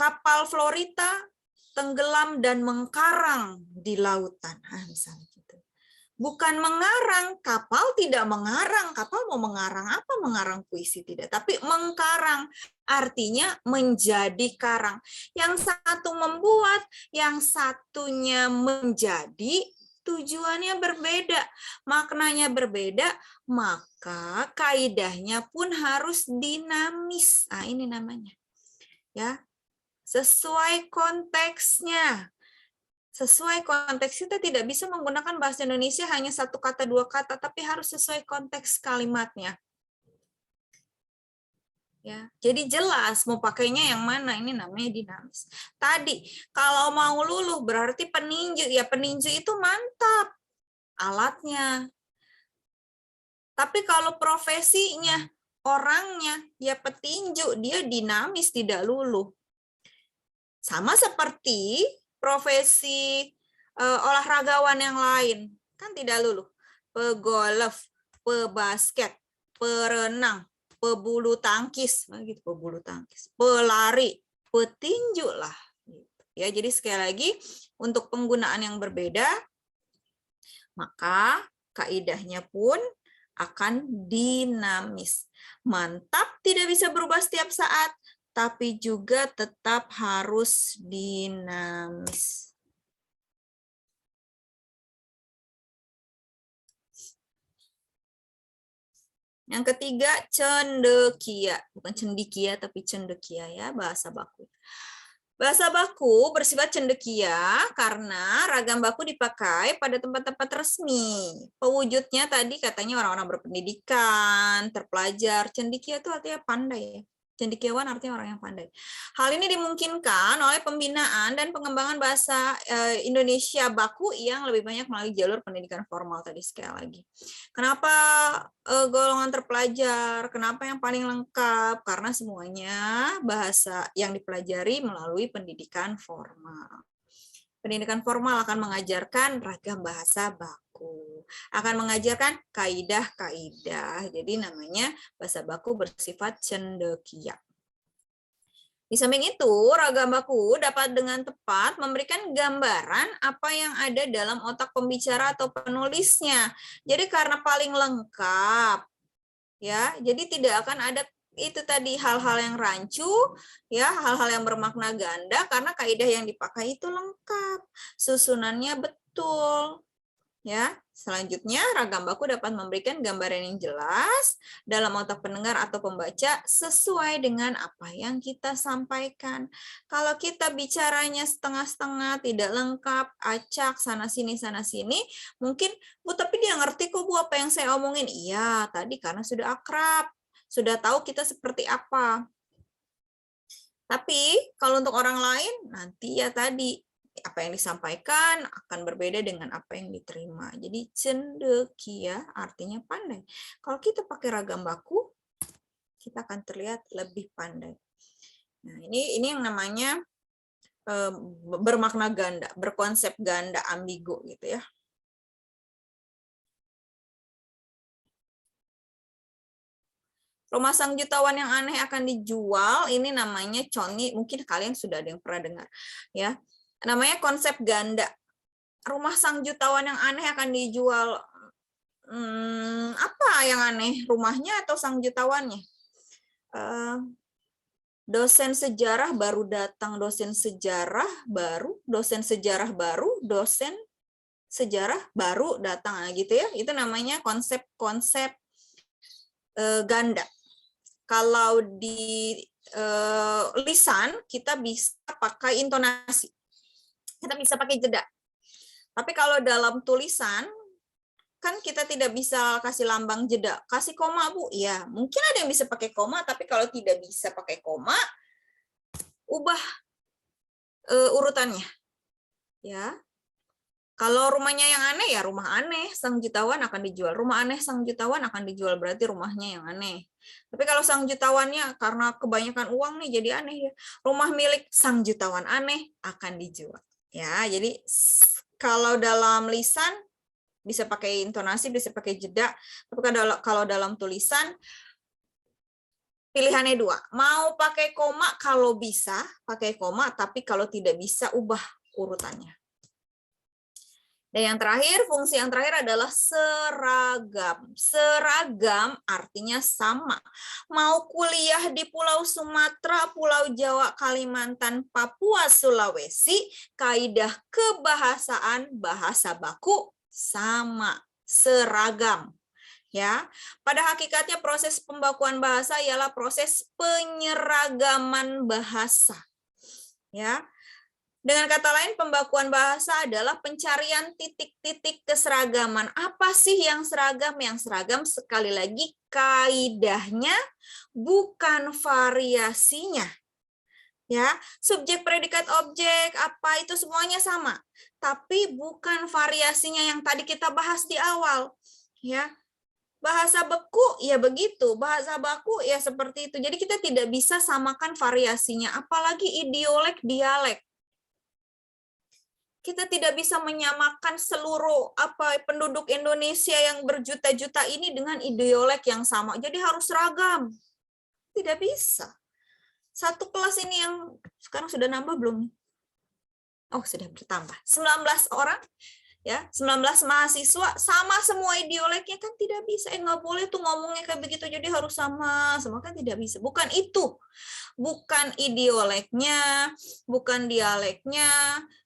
kapal Florita tenggelam dan mengkarang di lautan, misalnya gitu. Bukan mengarang, kapal tidak mengarang. Kapal mau mengarang apa? Mengarang puisi tidak. Tapi mengkarang, artinya menjadi karang. Yang satu membuat, yang satunya menjadi, tujuannya berbeda, maknanya berbeda, maka kaidahnya pun harus dinamis. Nah, ini namanya. Ya, sesuai konteksnya. Sesuai konteks, kita tidak bisa menggunakan bahasa Indonesia hanya satu kata, dua kata, tapi harus sesuai konteks kalimatnya. Ya, jadi jelas mau pakainya yang mana, ini namanya dinamis. Tadi kalau mau luluh berarti peninju, ya peninju itu mantap alatnya. Tapi kalau profesinya, orangnya ya petinju, dia dinamis tidak luluh. Sama seperti profesi olahragawan yang lain, kan tidak luluh. Pegolf, pebasket, perenang, pebulu tangkis, gitu, pebulu tangkis, pelari, petinju lah. Ya, jadi sekali lagi untuk penggunaan yang berbeda, maka kaidahnya pun akan dinamis. Mantap tidak bisa berubah setiap saat, tapi juga tetap harus dinamis. Yang ketiga, cendekia. Bukan cendikia, tapi cendekia ya, bahasa baku. Bahasa baku bersifat cendekia karena ragam baku dipakai pada tempat-tempat resmi. Pewujudnya tadi katanya orang-orang berpendidikan, terpelajar. Cendekia itu artinya pandai ya. Cendekiawan artinya orang yang pandai. Hal ini dimungkinkan oleh pembinaan dan pengembangan bahasa Indonesia baku yang lebih banyak melalui jalur pendidikan formal tadi sekali lagi. Kenapa golongan terpelajar? Kenapa yang paling lengkap? Karena semuanya bahasa yang dipelajari melalui pendidikan formal. Pendidikan formal akan mengajarkan ragam bahasa baku, akan mengajarkan kaidah-kaidah. Jadi namanya bahasa baku bersifat cendekia. Di samping itu, ragam baku dapat dengan tepat memberikan gambaran apa yang ada dalam otak pembicara atau penulisnya. Jadi karena paling lengkap, ya, jadi tidak akan ada itu tadi hal-hal yang rancu, ya, hal-hal yang bermakna ganda karena kaidah yang dipakai itu lengkap, susunannya betul. Ya, selanjutnya ragam baku dapat memberikan gambaran yang jelas dalam otak pendengar atau pembaca sesuai dengan apa yang kita sampaikan. Kalau kita bicaranya setengah-setengah, tidak lengkap, acak sana sini, mungkin Bu tapi dia ngerti kok Bu apa yang saya omongin. Iya, tadi karena sudah akrab, sudah tahu kita seperti apa. Tapi kalau untuk orang lain nanti ya tadi apa yang disampaikan akan berbeda dengan apa yang diterima. Jadi cendekia artinya pandai. Kalau kita pakai ragam baku, kita akan terlihat lebih pandai. Nah, ini yang namanya bermakna ganda, berkonsep ganda, ambigu gitu ya. Rumah Sang Jutawan yang aneh akan dijual, ini namanya Coni, mungkin kalian sudah ada yang pernah dengar ya. Namanya konsep ganda. Rumah Sang Jutawan yang aneh akan dijual. Apa yang aneh? Rumahnya atau sang jutawannya? Dosen sejarah baru datang, dosen sejarah baru datang, gitu ya. Itu namanya konsep-konsep ganda. Kalau di lisan kita bisa pakai intonasi, kita bisa pakai jeda. Tapi kalau dalam tulisan kan kita tidak bisa kasih lambang jeda, kasih koma Bu, ya mungkin ada yang bisa pakai koma, tapi kalau tidak bisa pakai koma, ubah urutannya, ya. Kalau rumahnya yang aneh ya rumah aneh Sang Jutawan akan dijual, rumah aneh Sang Jutawan akan dijual berarti rumahnya yang aneh. Tapi kalau Sang Jutawannya karena kebanyakan uang nih jadi aneh ya, rumah milik Sang Jutawan aneh akan dijual, ya. Jadi kalau dalam lisan bisa pakai intonasi, bisa pakai jeda. Tapi kalau dalam tulisan, pilihannya dua. Mau pakai koma kalau bisa, pakai koma. Tapi kalau tidak bisa, ubah urutannya. Dan yang terakhir, fungsi yang terakhir adalah seragam. Seragam artinya sama. Mau kuliah di Pulau Sumatera, Pulau Jawa, Kalimantan, Papua, Sulawesi, kaidah kebahasaan bahasa baku sama, seragam. Ya, pada hakikatnya proses pembakuan bahasa ialah proses penyeragaman bahasa. Ya. Dengan kata lain, pembakuan bahasa adalah pencarian titik-titik keseragaman. Apa sih yang seragam? Yang seragam sekali lagi kaidahnya, bukan variasinya. Ya, subjek, predikat, objek, apa itu semuanya sama. Tapi bukan variasinya yang tadi kita bahas di awal. Ya, bahasa beku ya begitu, bahasa baku ya seperti itu. Jadi kita tidak bisa samakan variasinya, apalagi idiolek, dialek. Kita tidak bisa menyamakan seluruh penduduk Indonesia yang berjuta-juta ini dengan idiolek yang sama. Jadi harus seragam. Tidak bisa. Satu kelas ini yang sekarang sudah nambah belum? Oh, sudah bertambah. 19 orang, ya, 19 mahasiswa sama semua idioleknya, kan tidak bisa. Nggak boleh tuh ngomongnya kayak begitu, jadi harus sama semua, kan tidak bisa. Bukan itu. Bukan idioleknya, bukan dialeknya,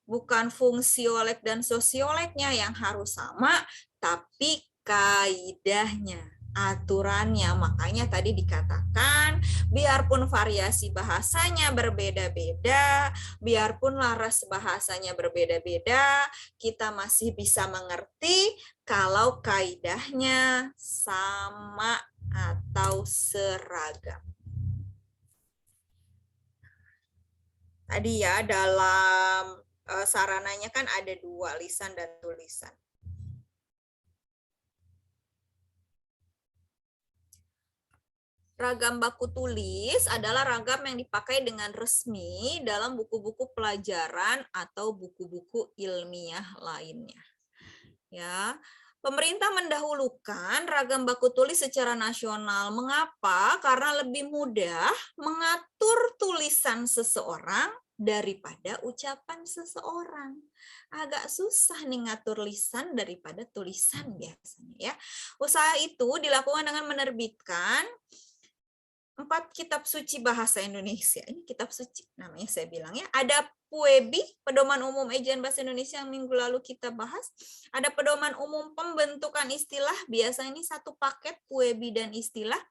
bukan fungsiolek dan sosioleknya yang harus sama, tapi kaidahnya, aturannya. Makanya tadi dikatakan, biarpun variasi bahasanya berbeda-beda, biarpun laras bahasanya berbeda-beda, kita masih bisa mengerti kalau kaidahnya sama atau seragam. Tadi ya, dalam sarananya kan ada 2, lisan dan tulisan. Ragam baku tulis adalah ragam yang dipakai dengan resmi dalam buku-buku pelajaran atau buku-buku ilmiah lainnya. Ya, pemerintah mendahulukan ragam baku tulis secara nasional. Mengapa? Karena lebih mudah mengatur tulisan seseorang daripada ucapan seseorang. Agak susah nih ngatur lisan daripada tulisan biasanya ya. Usaha itu dilakukan dengan menerbitkan 4 kitab suci bahasa Indonesia. Ini kitab suci namanya, saya bilang ya. Ada PUEBI, Pedoman Umum Ejaan Bahasa Indonesia, yang minggu lalu kita bahas. Ada Pedoman Umum Pembentukan Istilah, biasa ini satu paket PUEBI dan istilah.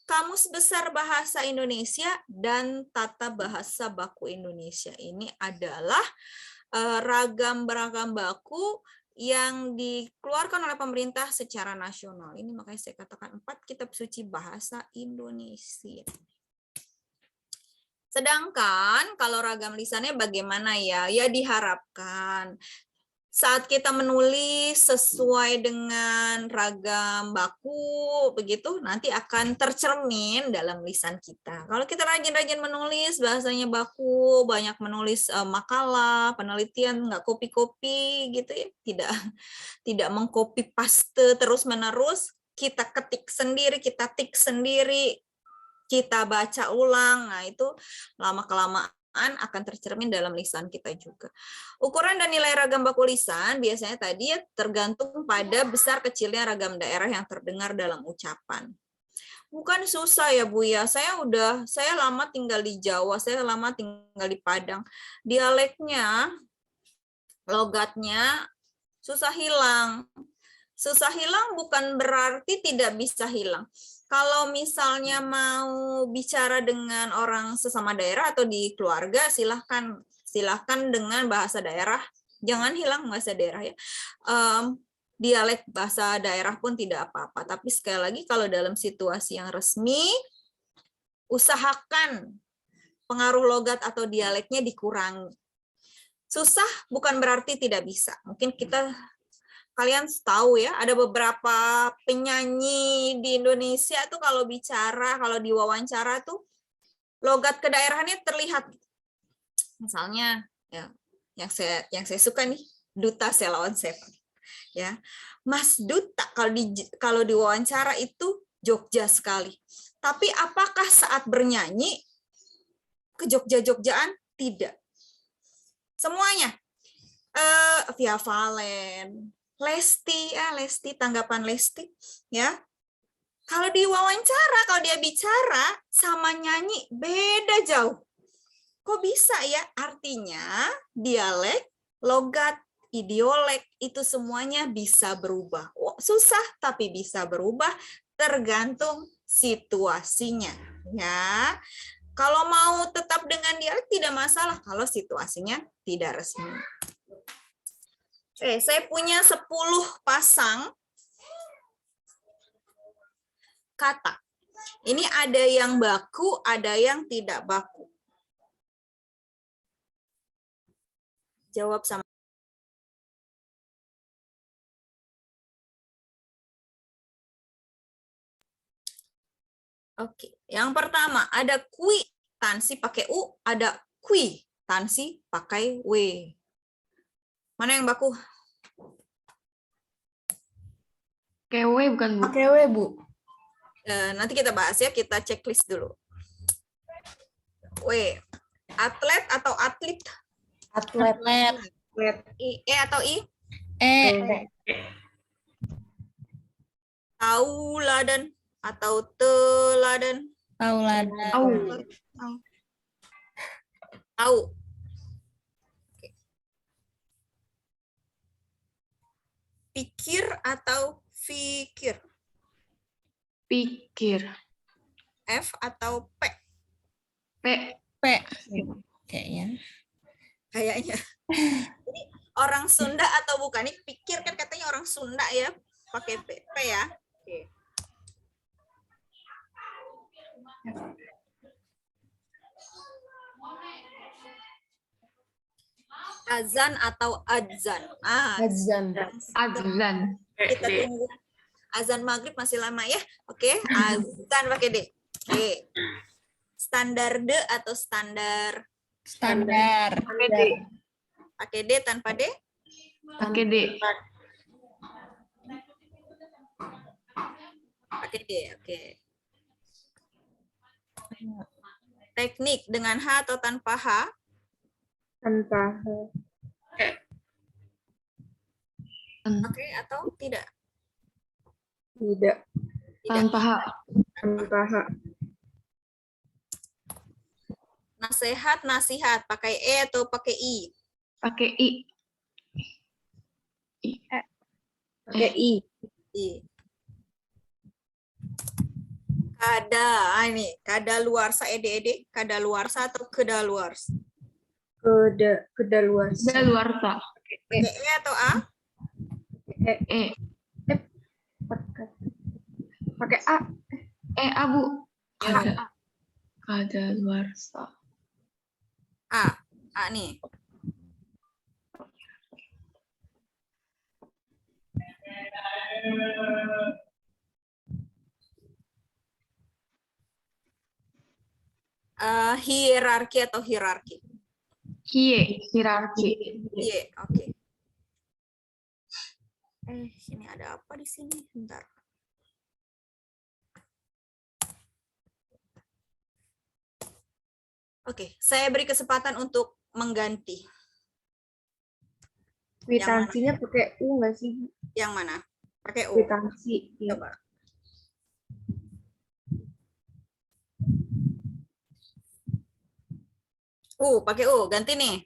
Kamus Besar Bahasa Indonesia dan Tata Bahasa Baku Indonesia. Ini adalah ragam-ragam baku yang dikeluarkan oleh pemerintah secara nasional. Ini makanya saya katakan 4 kitab suci bahasa Indonesia. Sedangkan kalau ragam lisannya bagaimana ya? Ya diharapkan saat kita menulis sesuai dengan ragam baku, begitu nanti akan tercermin dalam lisan kita. Kalau kita rajin-rajin menulis, bahasanya baku, banyak menulis makalah, penelitian, nggak copy-copy gitu ya, tidak mengcopy paste terus-menerus, kita ketik sendiri, kita tik sendiri, kita baca ulang, nah itu lama-kelamaan akan tercermin dalam lisan kita juga. Ukuran dan nilai ragam baku lisan biasanya tadi ya tergantung pada besar kecilnya ragam daerah yang terdengar dalam ucapan. Bukan susah ya Bu ya, saya lama tinggal di Jawa, saya lama tinggal di Padang. Dialeknya, logatnya susah hilang. Susah hilang bukan berarti tidak bisa hilang. Kalau misalnya mau bicara dengan orang sesama daerah atau di keluarga, silahkan dengan bahasa daerah. Jangan hilang bahasa daerah ya. Dialek bahasa daerah pun tidak apa-apa. Tapi sekali lagi kalau dalam situasi yang resmi, usahakan pengaruh logat atau dialeknya dikurangi. Susah bukan berarti tidak bisa. Mungkin kalian tahu ya, ada beberapa penyanyi di Indonesia tuh kalau bicara, kalau diwawancara tuh logat kedaerahannya terlihat. Misalnya ya, yang saya suka nih, Duta Selawan Seven. Ya. Mas Duta kalau diwawancara itu Jogja sekali. Tapi apakah saat bernyanyi ke Jogja-Jogjaan? Tidak. Semuanya. Via Valen, Lesti, tanggapan Lesti, ya. Kalau diwawancara, kalau dia bicara sama nyanyi beda jauh. Kok bisa ya? Artinya dialek, logat, idiolek itu semuanya bisa berubah. Susah tapi bisa berubah tergantung situasinya, ya. Kalau mau tetap dengan dialek tidak masalah kalau situasinya tidak resmi. Oke, saya punya 10 pasang kata. Ini ada yang baku, ada yang tidak baku. Jawab sama. Oke, yang pertama ada kwitansi pakai U, ada kwitansi pakai W. Mana yang baku? Kewe bukan Bu? Pakai W, Bu. Nanti kita bahas ya, kita checklist dulu. W, atlet atau atlet? Atlet. E atau I? E. Tauladan atau teladan? Tauladan. Tahu. Tahu. Oke. Pikir atau fikir? Pikir. F atau P? P. Kayaknya. Kayaknya. Jadi orang Sunda atau bukan? Ini pikir kan katanya orang Sunda ya, pakai P, P ya. Oke. Azan atau adzan? Azan. Adzan. Kita tunggu. Azan maghrib masih lama ya. Oke, azan pakai D. Oke. Standar D atau standar? Standar. Pakai D. Pakai D tanpa D? Pakai D. Pakai D, oke. Teknik dengan H atau tanpa H? Tanpa. Oke, atau tidak? Tidak. Tanpa H. Tanpa H. Nasehat, nasihat, pakai E atau pakai I? Pakai I. Pakai I. I. Ini kadaluarsa, ede, kadaluarsa atau kedaluarsa? Kedaluarsa. Daluarsa. Pakai E atau A? E. Pakai A. Abu. Kadaluarsa. A nih. Hierarki atau hierarki? Hierarki. Iya, oke. Ini ada apa di sini? Bentar. Oke, saya beri kesempatan untuk mengganti. Kwitansinya pakai U nggak sih? Yang mana? Pakai U. Kwitansi. Ya. Coba. Pakai U. Ganti nih.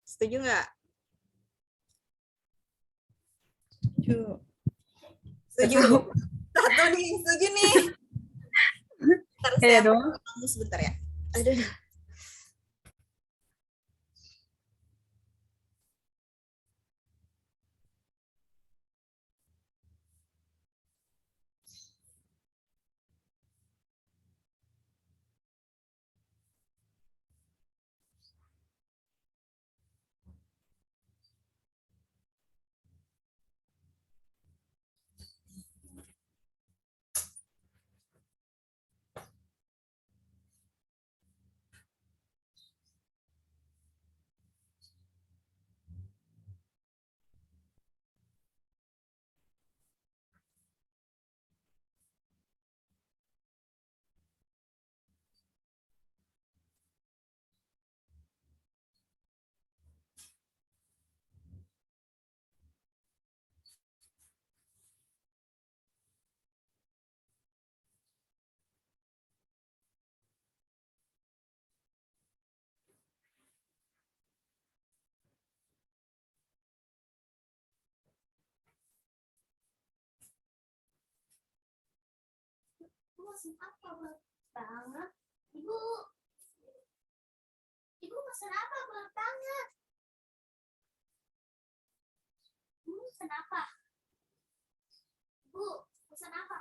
Setuju nggak? Setuju. Satu nih, setuju nih. Bentar, saya dong. sebentar ya. Aduh. Ibu, Ibu pesan apa? Belum tangan. Ibu pesan apa? Ibu, pesan apa?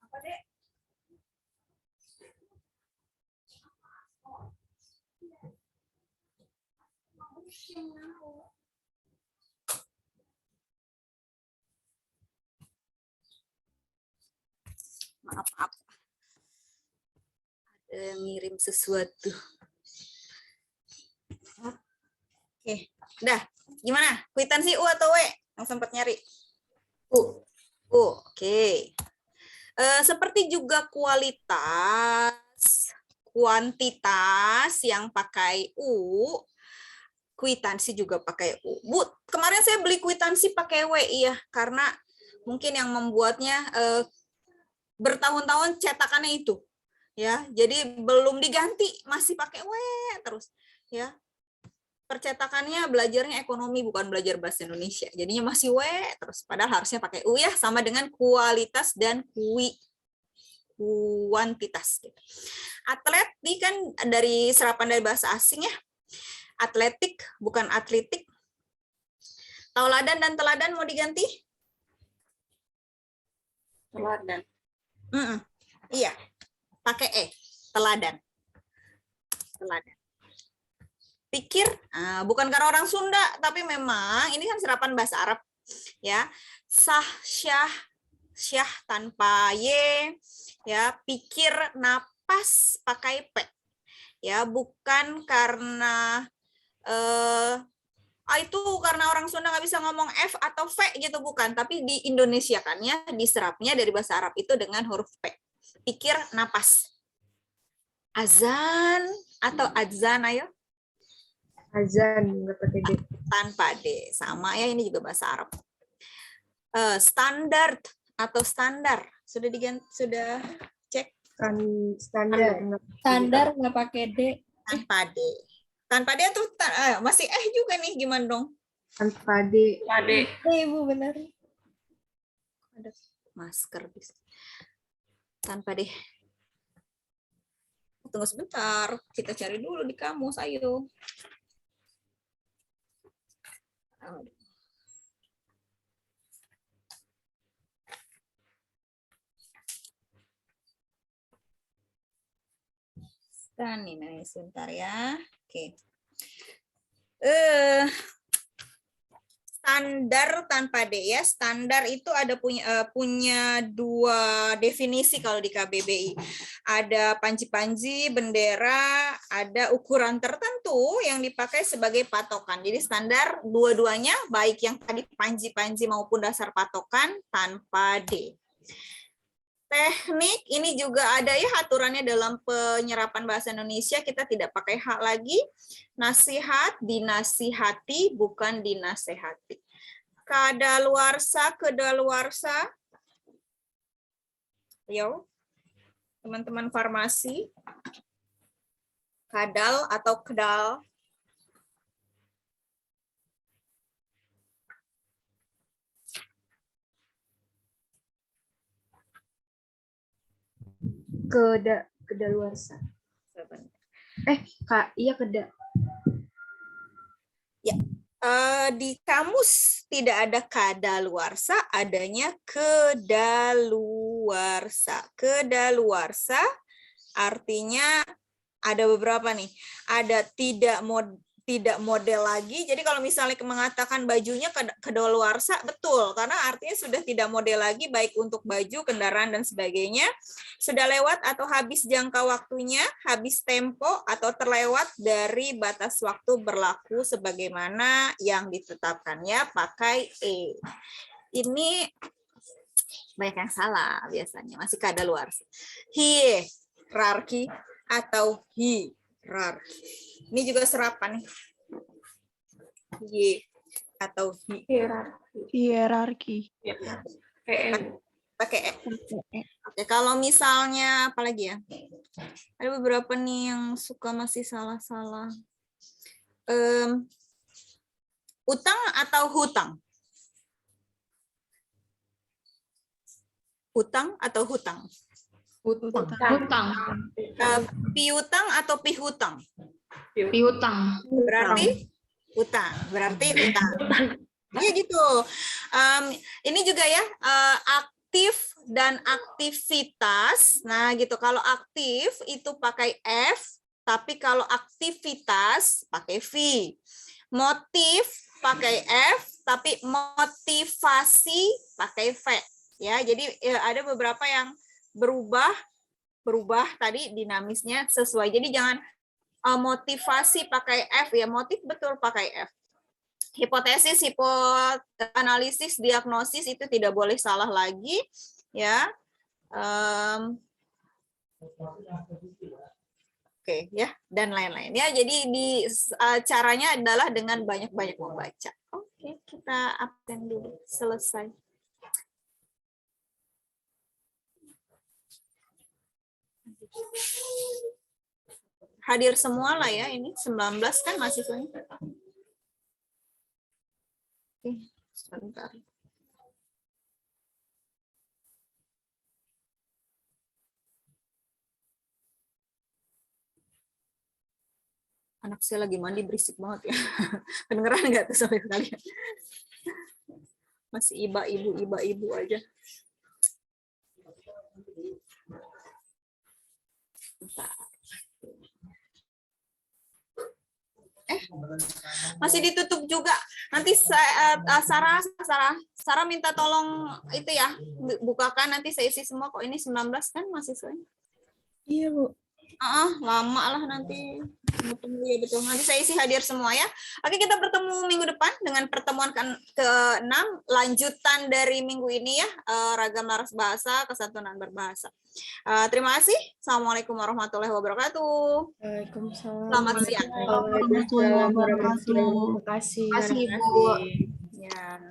Apa, Dek? Maaf, maaf. Ada ngirim sesuatu. Oke, udah. Gimana? Kwitansi U atau W? Yang sempat nyari. U. Oke. Seperti juga kualitas, kuantitas yang pakai U, kwitansi juga pakai U. Bu, kemarin saya beli kwitansi pakai W, iya, karena mungkin yang membuatnya bertahun-tahun cetakannya itu, ya. Jadi belum diganti, masih pakai W terus, ya. Percetakannya belajarnya ekonomi bukan belajar bahasa Indonesia. Jadinya masih W terus, padahal harusnya pakai U ya, sama dengan kualitas dan kuantitas. Atletik kan dari serapan dari bahasa asing ya. Atletik bukan atletik. Tauladan dan teladan mau diganti? Teladan. Iya, pakai E, teladan. Teladan. Pikir, bukan karena orang Sunda, tapi memang ini kan serapan bahasa Arab, ya. Sah, syah tanpa Y, ya. Pikir, napas pakai P, ya. Bukan karena itu karena orang Sunda nggak bisa ngomong F atau V gitu, bukan. Tapi di Indonesia kan ya, diserapnya dari bahasa Arab itu dengan huruf P. Pikir, napas. Azan atau adzan, ayo. Azan, nggak pakai D. Tanpa D, sama ya, ini juga bahasa Arab. Standar atau standar, sudah diganti, sudah cek? Standar. Standar nggak pakai D. Tanpa D. Tanpa D tuh masih juga nih, gimana dong? Tanpa D. Ibu benar. Ada masker bisa. Tanpa D. Tunggu sebentar, kita cari dulu di kamus, ayo. Ini sebentar ya. Oke. Standar tanpa D ya. Standar itu ada punya dua definisi kalau di KBBI. Ada panji-panji, bendera, ada ukuran tertentu yang dipakai sebagai patokan. Jadi standar dua-duanya, baik yang tadi panji-panji maupun dasar patokan, tanpa D. Teknik ini juga ada ya aturannya dalam penyerapan bahasa Indonesia, kita tidak pakai hak lagi. Nasihat, dinasihati, bukan dinasehati. Kadaluarsa, kedaluarsa. Yo, teman-teman farmasi. Kadal atau kedal. Kedaluarsa. Kak, iya keda. Di kamus tidak ada kadaluarsa, adanya kedaluarsa. Kedaluarsa artinya ada beberapa nih. Ada tidak model lagi. Jadi kalau misalnya mengatakan bajunya kedaluarsa, betul. Karena artinya sudah tidak model lagi, baik untuk baju, kendaraan, dan sebagainya. Sudah lewat atau habis jangka waktunya, habis tempo, atau terlewat dari batas waktu berlaku sebagaimana yang ditetapkannya, pakai E. Ini banyak yang salah biasanya, masih kadaluarsa. Hierarki atau hierarki. Ini juga serapan nih. Y atau hi. Hierarki. Pakai E. Oke, kalau misalnya apa lagi ya? Ada beberapa nih yang suka masih salah-salah. Utang atau hutang? Utang atau hutang? Hutang. Piutang atau pihutang? Piutang. Berarti utang. Berarti utang. Iya gitu. Ini juga ya, aktif dan aktivitas. Nah gitu, kalau aktif itu pakai F, tapi kalau aktivitas pakai V. Motif pakai F, tapi motivasi pakai V. Ya, jadi ada beberapa yang berubah tadi dinamisnya sesuai. Jadi jangan motivasi pakai F ya, motif betul pakai F. Hipotesis, analisis, diagnosis itu tidak boleh salah lagi ya. Oke ya, dan lain-lain ya. Jadi caranya adalah dengan banyak-banyak membaca. Oke, kita absen dulu, selesai. Hadir semua lah ya, ini 19 kan mahasiswanya. Oke, sebentar. Anak saya lagi mandi berisik banget ya. Kedengeran nggak tuh sampai kalian? Masih iba-ibu aja. Bentar. Masih ditutup juga. Nanti Sarah minta tolong itu ya, bukakan, nanti saya isi semua kok. Ini 19 kan mahasiswanya. Iya, Bu. Lama lah nanti. Ya, betul. Nanti saya isi hadir semua ya. Oke, kita bertemu minggu depan dengan pertemuan ke-6, lanjutan dari minggu ini ya, ragam laras bahasa, kesantunan berbahasa. Terima kasih. Assalamualaikum warahmatullahi wabarakatuh. Waalaikumsalam. Selamat siang. Waalaikumsalam warahmatullahi wabarakatuh. Terima kasih. Terima kasih, Bu. Ya.